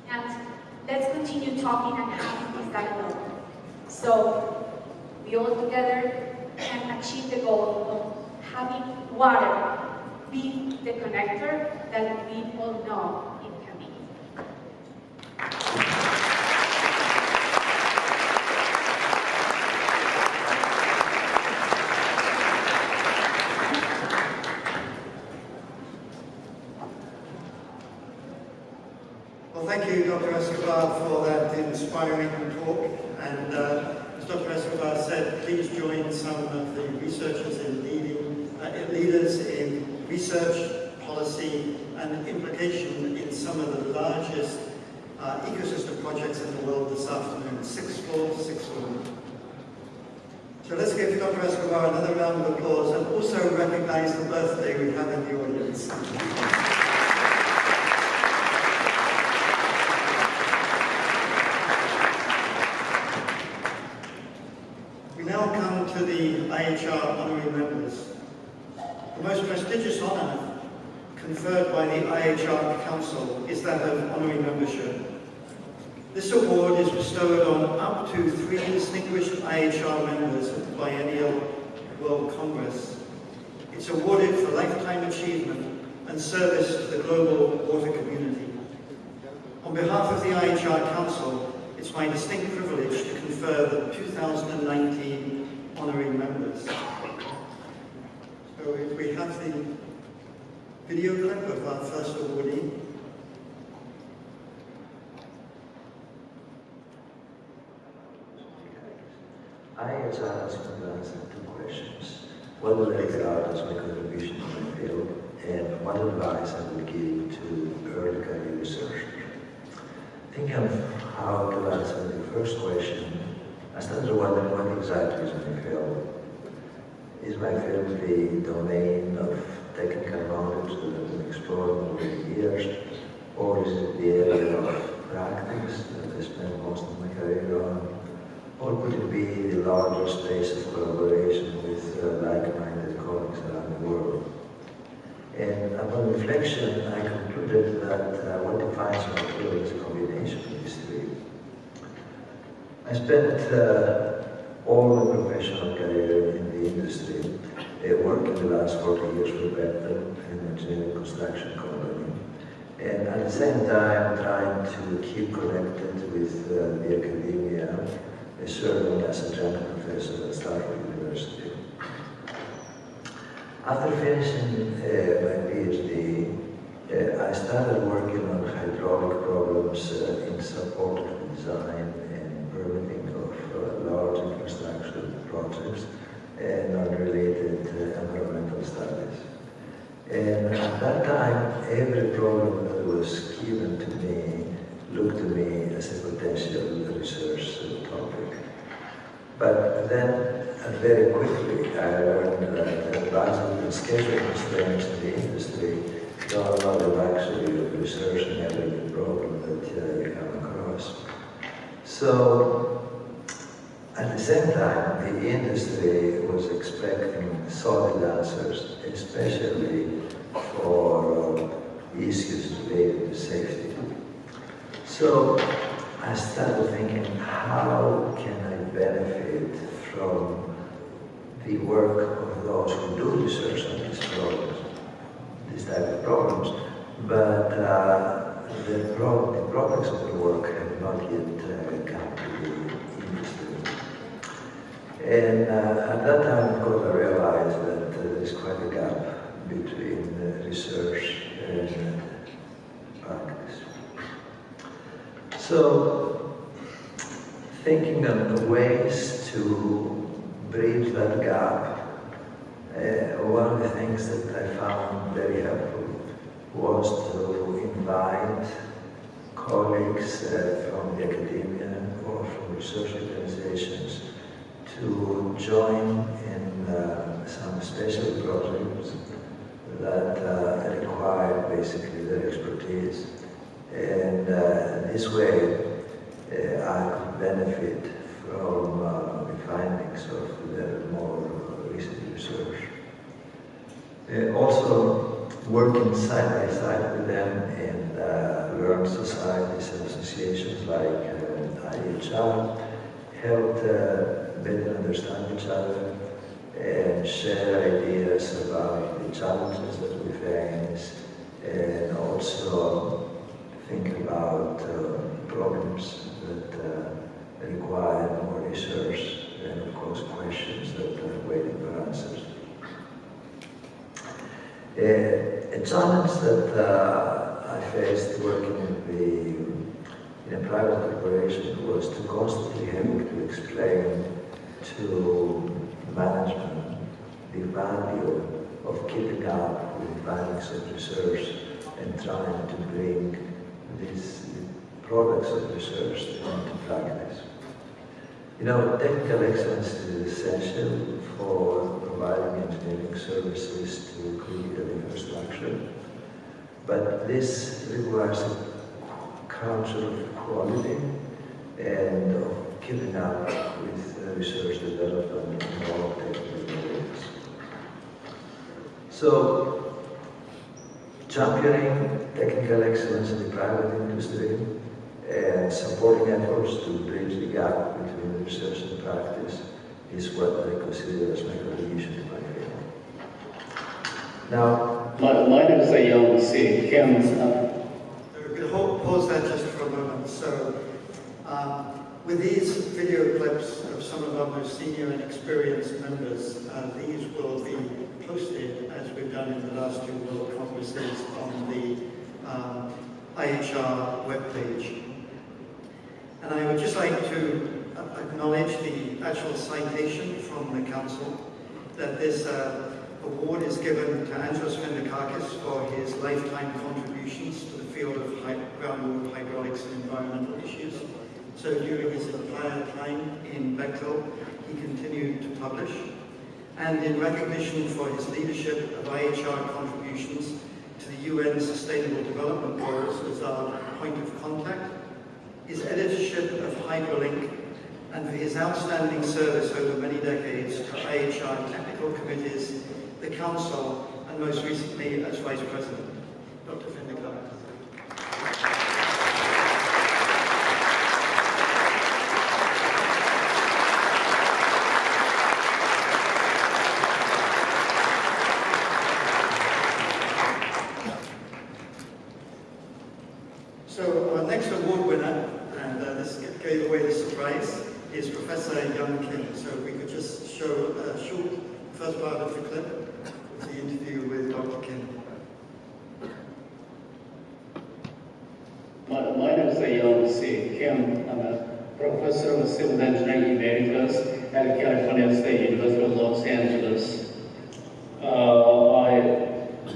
Speaker 15: And let's continue talking and having this dialogue. So we all together can achieve the goal of having water be the connector that we all know it can be.
Speaker 1: Well, thank you, Dr. Escobar, for that inspiring talk. And as Dr. Escobar said, please join some of the researchers in leaders in research, policy, and implication in some of the largest ecosystem projects in the world this afternoon. 6th floor, 6th floor. So let's give Dr. Escobar another round of applause and also recognize the birthday we have in the audience. We now come to the IHR honorary members. The most prestigious honor conferred by the IHR Council is that of honorary membership. This award is bestowed on up to 3 distinguished IHR members of the Biennial World Congress. It's awarded for lifetime achievement and service to the global water community. On behalf of the IHR Council, it's my distinct privilege to confer the 2019 honorary members. So if we have the video clip of our first awardee.
Speaker 18: IHR has been answered 2 questions. What will I regard as my contribution to my field, and what advice I would give to early career researchers? Thinking of how to answer the first question, I started wondering what exactly is my field. Is my field the domain of technical knowledge that I've been exploring over the years, or is it the area of practice that I spent most of my career on, or could it be the larger space of collaboration with like-minded colleagues around the world? And upon reflection, I concluded that what defines my field is a combination of these 3. I spent all my professional career in the industry, working the last 40 years for Bethel, an engineering construction company, and at the same time trying to keep connected with the academia, serving as a adjunct professor at Stanford University. After finishing my PhD, I started working on hydraulic problems in support of the design and permitting of large infrastructure projects and unrelated environmental studies. And at that time, every problem that was given to me looked to me as a potential research topic. But then, very quickly, I learned that advancing the schedule constraints in the industry don't allow the luxury of researching every problem that you come across. So, at the same time, the industry was expecting solid answers, especially for issues related to safety. So I started thinking, how can I benefit from the work of those who do research on these problems, these type of problems, but the products of the work have not yet come to the industry. And at that time, of course, I realized that there is quite a gap between research and practice. So, thinking of ways to bridge that gap, one of the things that I found very helpful was to invite colleagues from the academia or from research organizations to join in some special projects that require basically their expertise. And this way, I could benefit from the findings of their more recent research. Also, working side by side with them in learned societies and associations like IAHR helped better understand each other and share ideas about the challenges that we face, and also think about problems that require more research and, of course, questions that are waiting for answers. A challenge that I faced working in a private corporation was to constantly having to explain to management the value of keeping up with the findings of research and trying to bring these products of research into practice. You know, technical excellence is essential for providing engineering services to critical infrastructure, but this requires a culture of quality and of keeping up with research development in all technical areas. So, championing technical excellence in the private industry and supporting efforts to bridge the gap between research and practice is what I consider as my contribution to my field. Now,
Speaker 19: my name is Young C. Kim.
Speaker 1: Pause there just for a moment. So, with these video clips of some of our most senior and experienced members, these will be posted, as we've done in the last two World Congresses, on the IAHR webpage. And I would just like to acknowledge the actual citation from the Council that this award is given to Andros Fendakakis for his lifetime contributions to the field of groundwater hydraulics and environmental issues. So during his entire time in Bechtel, he continued to publish. And in recognition for his leadership of IAHR contributions to the UN Sustainable Development Goals as our point of contact, his editorship of HydroLink, and for his outstanding service over many decades to IAHR technical committees, the Council, and most recently as Vice President. Dr. Fendakakis. So our next award winner, and this gave away the surprise, is Professor Young Kim. So if we could just show a short first part of the clip of the interview with Dr. Kim.
Speaker 19: My name is Young C. Kim. I'm a professor of civil engineering emeritus at California State University of Los Angeles. I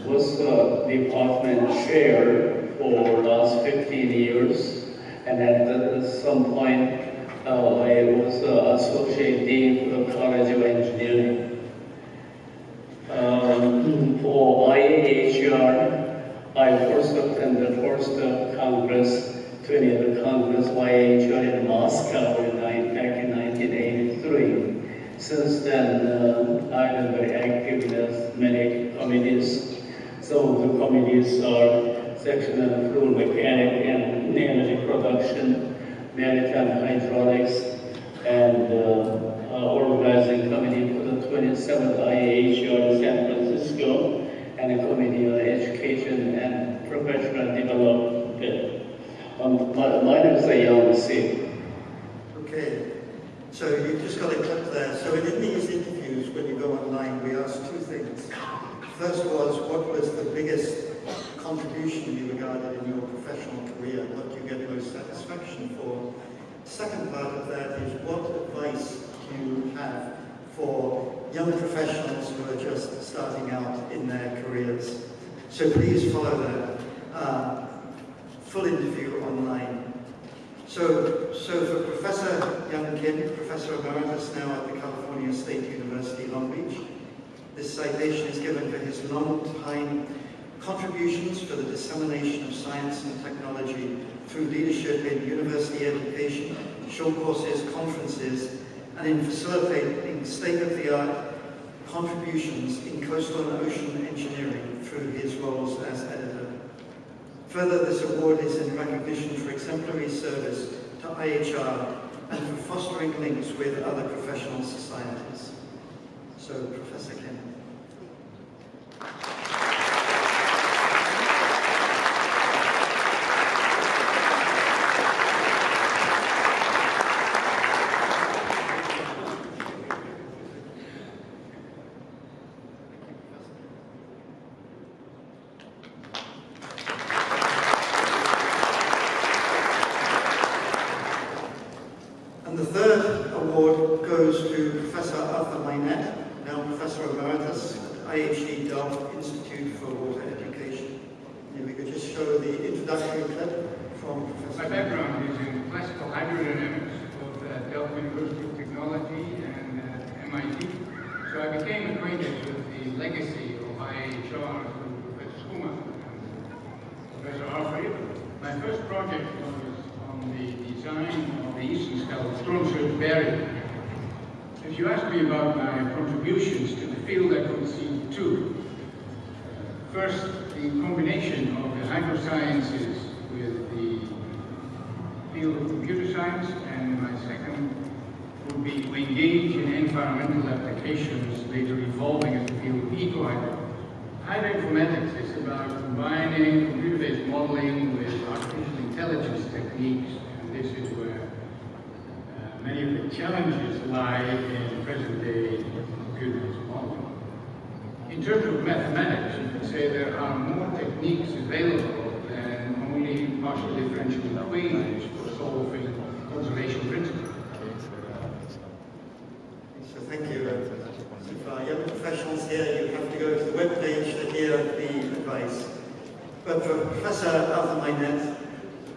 Speaker 19: was the department chair for the last 15 years, and at some point I was associate dean for the College of Engineering. For IAHR, I first attended the first Congress, 20th Congress of IAHR in Moscow back in 1983. Since then, I've been very active in many committees. Some of the committees are section and fluid mechanics and energy production, maritime hydraulics, and organizing committee for the 27th IAHR in San Francisco, and a committee on education and professional development. My name is Young C.
Speaker 1: Okay, so you've just got a clip there. So in these interviews, when you go online, we ask two things. First was, what was the biggest contribution you regarded in your professional career? What do you get most satisfaction for? Second part of that is, what advice do you have for young professionals who are just starting out in their careers? So please follow that full interview online. So for Professor Young Kim, Professor Emeritus now at the California State University, Long Beach, This citation is given for his long-time contributions for the dissemination of science and technology through leadership in university education, short courses, conferences, and in facilitating state-of-the-art contributions in coastal and ocean engineering through his roles as editor. Further, this award is in recognition for exemplary service to IHR and for fostering links with other professional societies. So, Professor Kim. And the third award goes to Professor Arthur Mainet, now Professor Emeritus at IAHR Dia Institute for Water Education. If we could just show the introductory clip from Professor.
Speaker 20: My background is in classical hydrodynamics, both at Delft University of Technology and at MIT. So I became acquainted with the legacy of IAHR through Professor Schuma and Professor Arthur. My first project was on the design of the eastern scale storm surge barrier. If you ask me about my contributions to the field, I could see two. First, the combination of the hydrosciences with the field of computer science, and my second would be to engage in environmental applications, later evolving as the field of eco-hydro. Hydroinformatics is about combining computer-based modeling with artificial intelligence techniques, and this is where many of the challenges lie in present-day computer-based modeling. In terms of mathematics, you could say there are more techniques available than only partial differential equations for solving conservation principles.
Speaker 1: So thank you. For our young professionals here, you have to go to the webpage to hear the advice. But for Professor Arthur Mainet,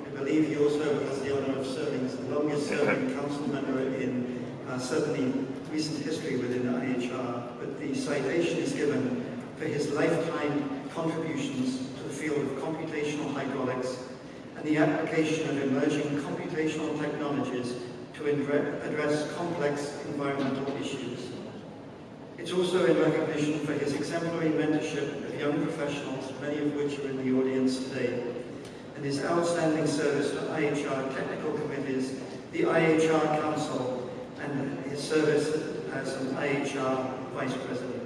Speaker 1: I believe he also has the honor of serving as the longest serving council member in certainly recent history within IHR. But the citation is given for his lifetime contributions to the field of computational hydraulics and the application of emerging computational technologies to address complex environmental issues. It's also in recognition for his exemplary mentorship of young professionals, many of which are in the audience today, and his outstanding service to IHR technical committees, the IHR Council, and his service as an IHR Vice President.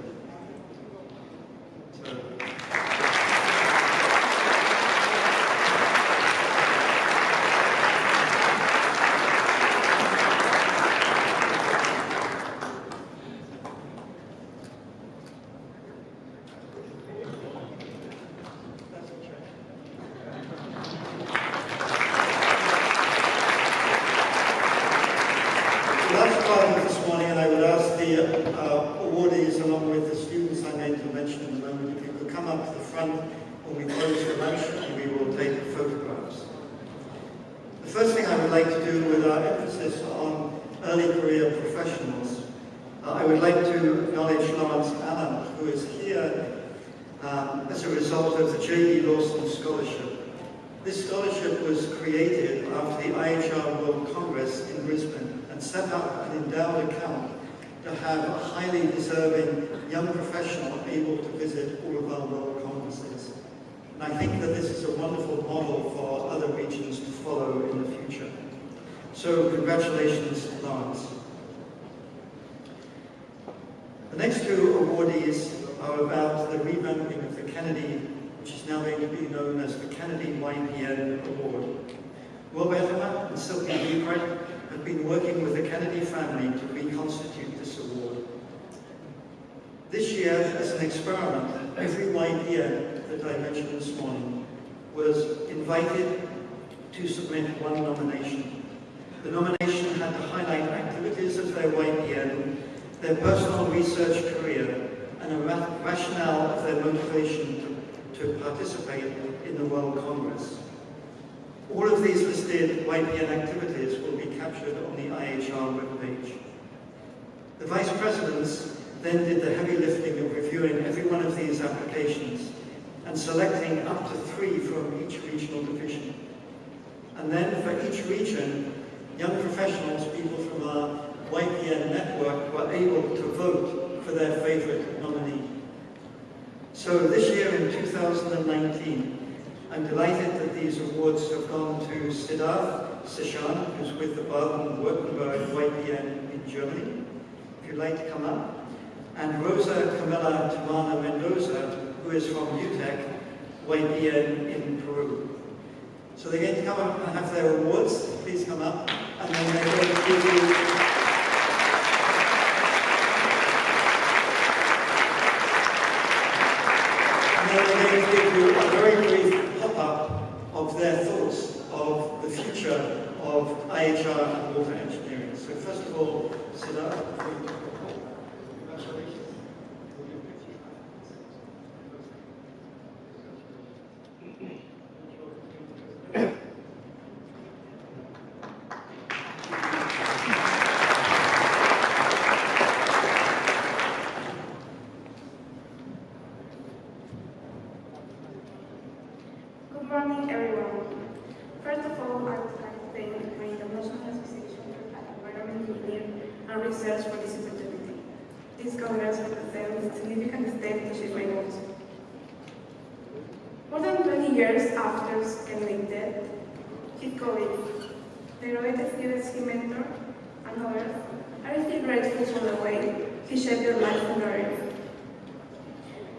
Speaker 1: Awardees, along with the students I meant to mention in a moment, if you could come up to the front when we close for lunch, and we will take photographs. The first thing I would like to do with our emphasis on early career professionals, I would like to acknowledge Lawrence Allen, who is here as a result of the J.D. Lawson Scholarship. This scholarship was created after the IHR World Congress in Brisbane and set up an endowed account to have a highly deserving young professional able to visit all of our world congresses. And I think that this is a wonderful model for other regions to follow in the future. So congratulations, Lawrence. The next two awardees are about the revamping of the Kennedy, which is now going to be known as the Kennedy YPN Award. Will Betterman and Sylvia Liebrecht have been working with the Kennedy family to reconstitute this award. This year, as an experiment, every YPN that I mentioned this morning was invited to submit one nomination. The nomination had to highlight activities of their YPN, their personal research career, and a rationale of their motivation to participate in the World Congress. All of these listed YPN activities will be captured on the IHR webpage. The Vice Presidents then did the heavy lifting of reviewing every one of these applications and selecting up to 3 from each regional division. And then for each region, young professionals, people from our YPN network, were able to vote for their favorite nominee. So this year in 2019, I'm delighted that these awards have gone to Siddharth Sishan, who's with the Baden-Württemberg YPN in Germany, if you'd like to come up, and Rosa Camila Tumana Mendoza, who is from UTEC YPN in Peru. So they're going to come up and have their awards. Please come up, and then they're going to give you a very brief pop-up of their thoughts of the future of IHR and water engineering. So first of all, Siddharth. Congratulations.
Speaker 15: Good morning, everyone. First of all, I would like to thank my International Association for Environment Engineering and Research for this opportunity. This Congress represents a significant step to achieve my goals. More than 20 years after Kennedy's death, his colleagues, the innovative students he mentored, and others are still grateful for the way he shaped their lives on the earth.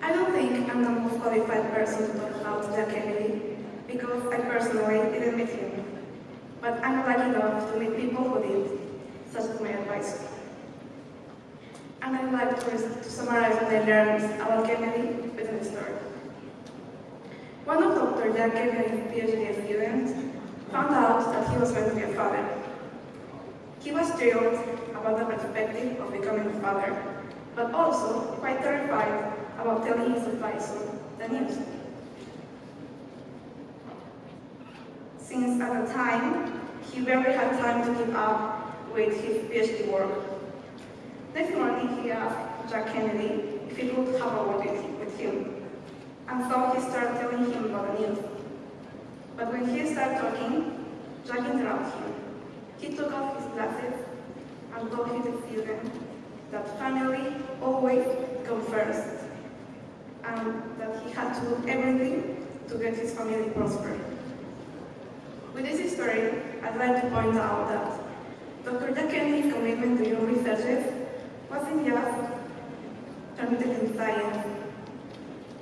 Speaker 15: I don't think I'm the most qualified person to talk about Jack Kennedy, because I personally didn't meet him. But I'm lucky enough to meet people who did, such as my advisor. And I'd like to summarize what I learned about Kennedy with a story. One of Dr. Jack Kennedy's PhD students found out that he was going to be a father. He was thrilled about the perspective of becoming a father, but also quite terrified about telling his advisor the news. Since at the time, he barely had time to keep up with his PhD work. Next morning, he asked Jack Kennedy if he could have a word with him, and so he started telling him about the news. But when he started talking, Jack interrupted him. He took off his glasses and told his student that family always comes first, and that he had to do everything to get his family prospered. With this story, I'd like to point out that Dr. Jack Kennedy's commitment to young researchers wasn't just transmitted in science,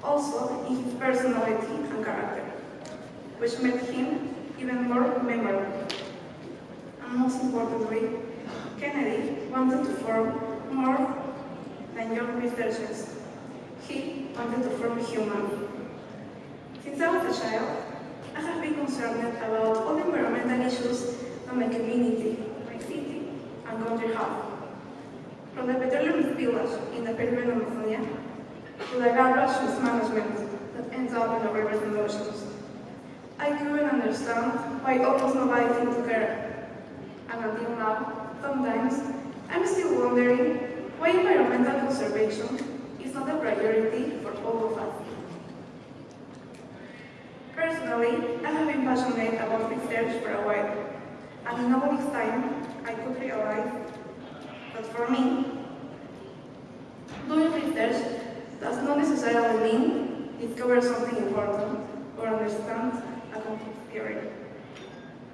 Speaker 15: also in his personality and character, which made him even more memorable. And most importantly, Kennedy wanted to form more than young researchers. He wanted to form humans. Since I was a child, I have been concerned about all the environmental issues that my community, my city, and country have. From the petroleum spillage in the Peruvian Amazonia to the garbage mismanagement that ends up in the rivers and oceans. I couldn't understand why almost nobody seemed to care. And until now, sometimes, I'm still wondering why environmental conservation is not a priority for all of us. Personally, I have been passionate about research for a while, and in all this time, I could realize that for me, doing research does not necessarily mean discover something important or understand a complex theory.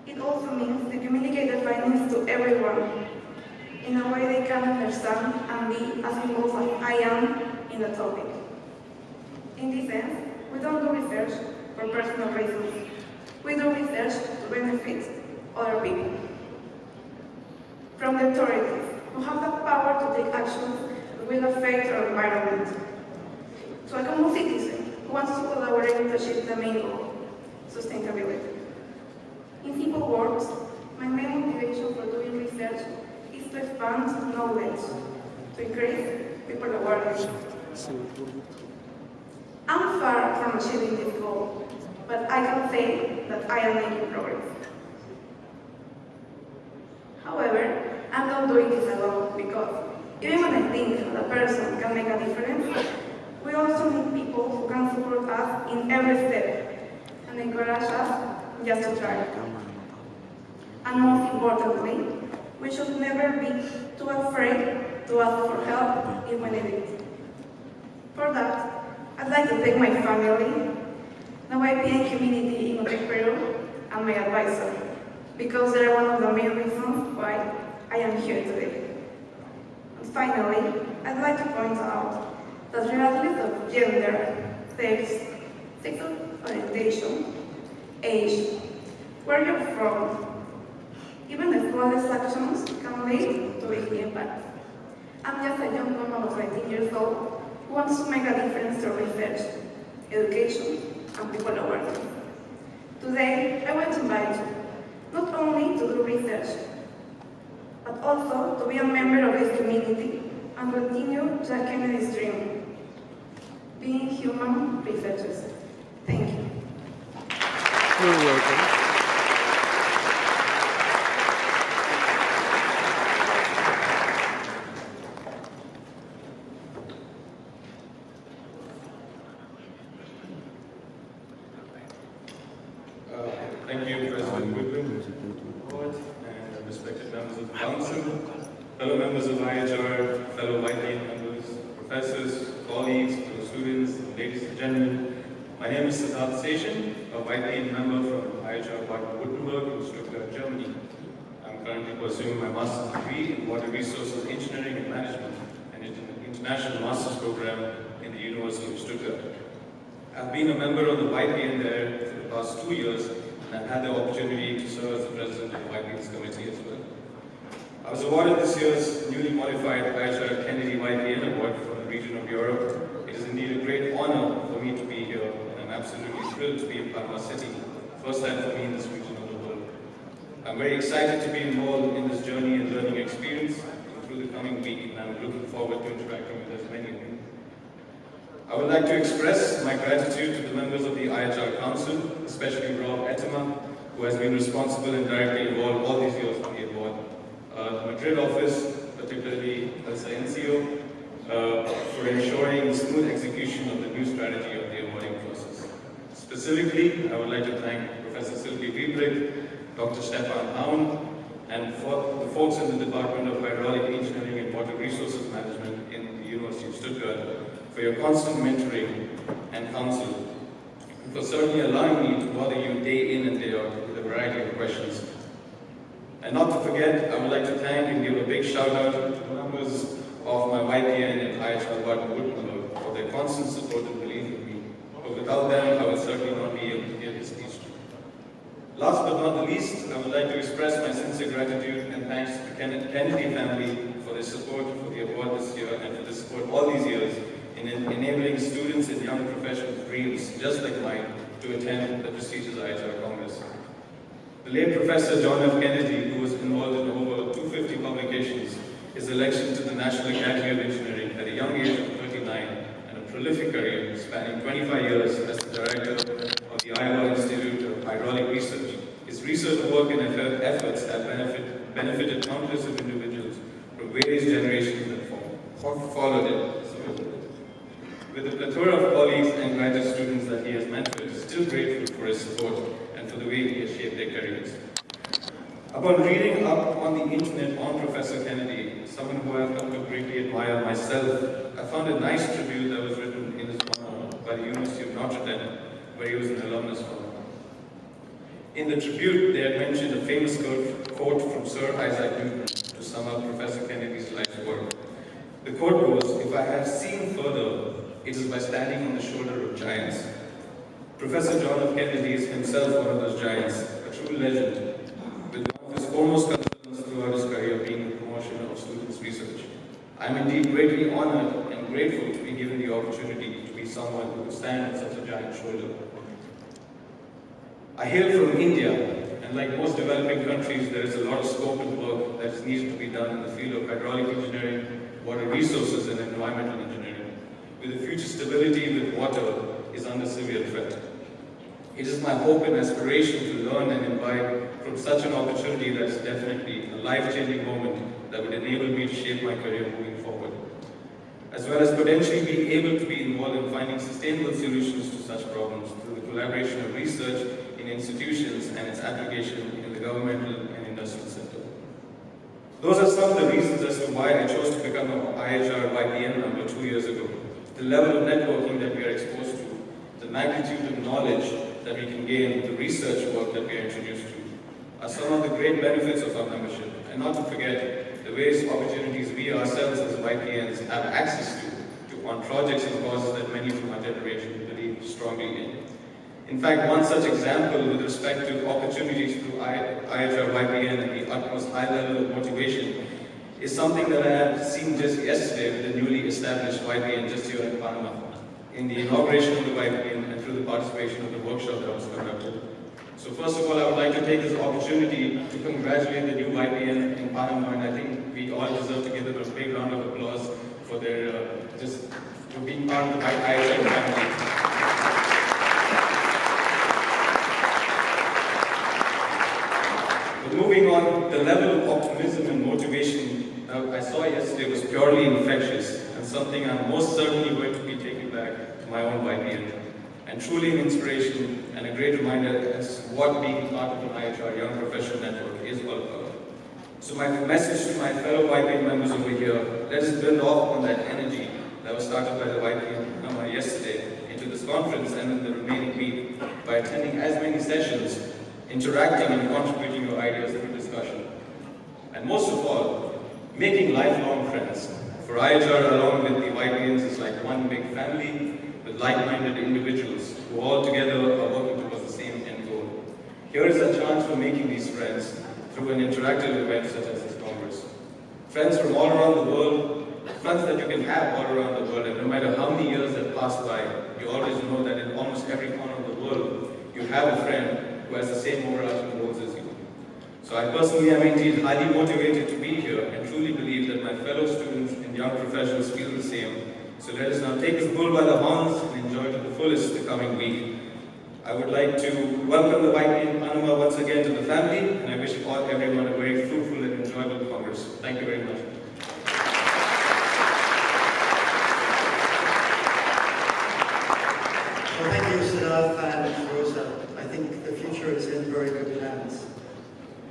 Speaker 15: It also means to communicate the findings to everyone in a way they can understand and be as involved as I am in the topic. In this sense, we don't do research for personal reasons. We do research to benefit other people. From the authorities, who have the power to take actions that will affect our environment, to a common citizen who wants to collaborate to achieve the main goal, sustainability. In simple words, my main motivation for doing research is to expand knowledge, to increase people awareness. I'm far from achieving this goal, but I can say that I am making progress. However, I'm not doing this alone because Even when I think that a person can make a difference, we also need people who can support us in every step and encourage us just to try. And most importantly, we should never be too afraid to ask for help if we need it. For that, I'd like to thank my family, the YPN community in Peru, and my advisor, because they're one of the main reasons why I am here today. And finally, I'd like to point out that regardless of gender, sex, sexual orientation, age, where you're from, even the smallest actions can lead to a big impact. I'm just a young woman of 19 years old who wants to make a difference through research, education, and people awareness. Today, I want to invite you not only to do research, but also to be a member of this community and continue Jack Kennedy's dream, being human researchers. Thank you.
Speaker 21: You're welcome.
Speaker 22: Thank you, President Goodwin, Board, and respected members of the Council, fellow members of IAHR, fellow YPN members, professors, colleagues, fellow students, ladies and gentlemen. My name is Siddharth Seshan, a YPN member from IAHR Baden-Württemberg in Stuttgart, Germany. I'm currently pursuing my master's degree in Water Resources Engineering and Management and an international master's program in the University of Stuttgart. I've been a member of the YPN there for the past 2 years, and I've had the opportunity to serve as the president of the YPN's committee as well. I was awarded this year's newly modified IAHR Kennedy YPN Award for the region of Europe. It is indeed a great honor for me to be here, and I'm absolutely thrilled to be in Panama City, first time for me in this region of the world. I'm very excited to be involved in this journey and learning experience through the coming week, and I'm looking forward to interacting with as many of you. I would like to express my gratitude to the members of the IAHR Council, especially Rob Ettema, who has been responsible and directly involved all these years on the award. The Madrid office, particularly Elsa Encio, for ensuring the smooth execution of the new strategy of the awarding process. Specifically, I would like to thank Professor Sylvie Wiebrich, Dr. Stefan Haun, and the folks in the Department of Hydraulic Engineering and Water Resources Management in the University of Stuttgart for your constant mentoring and counsel, and for certainly allowing me to bother you day in and day out with a variety of questions. And not to forget, I would like to thank and give a big shout out to the members of my YPN and IAHR Baden-Württemberg for their constant support and belief in me. But without them, I would certainly not be able to hear this speech. Last but not the least, I would like to express my sincere gratitude and thanks to the Kennedy family for their support for the award this year and for their support all these years in enabling students and young professionals' dreams, just like mine, to attend the prestigious IAHR Congress. The late Professor John F. Kennedy, who was involved in over 250 publications, his election to the National Academy of Engineering at a young age of 39 and a prolific career spanning 25 years as the director of the Iowa Institute of Hydraulic Research. His research work and efforts have benefited countless of individuals from various generations that followed it. With the plethora of colleagues and graduate students that he has mentored, still grateful for his support and for the way he has shaped their careers. Upon reading up on the internet on Professor Kennedy, someone who I have come to greatly admire myself, I found a nice tribute that was written in his honor by the University of Notre Dame, where he was an alumnus from. In the tribute, they had mentioned a famous quote from Sir Isaac Newton to sum up Professor Kennedy's life's work. The quote goes, "If I have seen further, it is by standing on the shoulder of giants." Professor John F. Kennedy is himself one of those giants, a true legend, with one of his foremost concerns throughout his career being the promotion of students' research. I am indeed greatly honored and grateful to be given the opportunity to be someone who can stand on such a giant's shoulder. I hail from India, and like most developing countries, there is a lot of scope and work that is needed to be done in the field of hydraulic engineering, water resources, and environmental engineering, with the future stability with water is under severe threat. It is my hope and aspiration to learn and imbibe from such an opportunity that is definitely a life-changing moment that would enable me to shape my career moving forward, as well as potentially be able to be involved in finding sustainable solutions to such problems through the collaboration of research in institutions and its application in the governmental and industrial sector. Those are some of the reasons as to why I chose to become an IAHR YPN member 2 years ago. The level of networking that we are exposed to, the magnitude of knowledge that we can gain, the research work that we are introduced to, are some of the great benefits of our membership. And not to forget, the various opportunities we ourselves as YPNs have access to on projects and causes that many from our generation believe strongly in. In fact, one such example with respect to opportunities through IAHR YPN and the utmost high level of motivation is something that I have seen just yesterday with the newly established YPN just here in Panama, in the inauguration of the YPN and through the participation of the workshop that was conducted. So first of all, I would like to take this opportunity to congratulate the new YPN in Panama, and I think we all deserve to give them a big round of applause for their just for being part of the IAHR family. But moving on, the level of optimism and motivation I saw yesterday was purely infectious, and something I'm most certainly going to be taking back to my own YPN. And truly an inspiration and a great reminder as to what being part of an IAHR Young Professional Network is all about. So my message to my fellow YPN members over here, let us build off on that energy that was started by the YPN yesterday into this conference and in the remaining week by attending as many sessions, interacting and contributing your ideas through discussion. And most of all, making lifelong friends. For IAHR, along with the YPNs, is like one big family with like-minded individuals who all together are working towards the same end goal. Here is a chance for making these friends through an interactive event such as this Congress. Friends from all around the world, friends that you can have all around the world, and no matter how many years that pass by, you always know that in almost every corner of the world, you have a friend who has the same overarching goals as you. So I personally am indeed highly motivated to be here and truly believe that my fellow students and young professionals feel the same. So let us now take this bull by the horns and enjoy to the fullest the coming week. I would like to welcome the YPN Panama once again to the family, and I wish everyone a very fruitful and enjoyable Congress. Thank you very much.
Speaker 1: Well, thank you, Siddharth and Rosa. I think the future is in very good hands.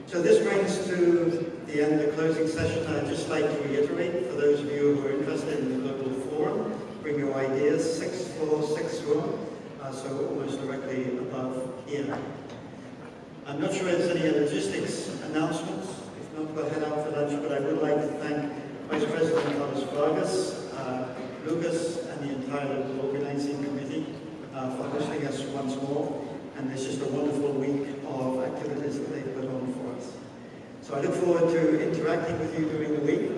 Speaker 1: So this brings to the end of the closing session. I'd just like to reiterate, for those of you who are interested in the global forum, bring your ideas, 6th floor, 6th room, so almost directly above here. I'm not sure if there's any logistics announcements. If not, we'll head out for lunch, but I would like to thank Vice President Carlos Vargas, Lucas, and the entire organizing committee for hosting us once more. And it's just a wonderful week of activities that they've put on for us. So I look forward to interacting with you during the week.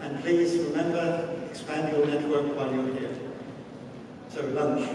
Speaker 1: And please remember, expand your network while you're here. So lunch.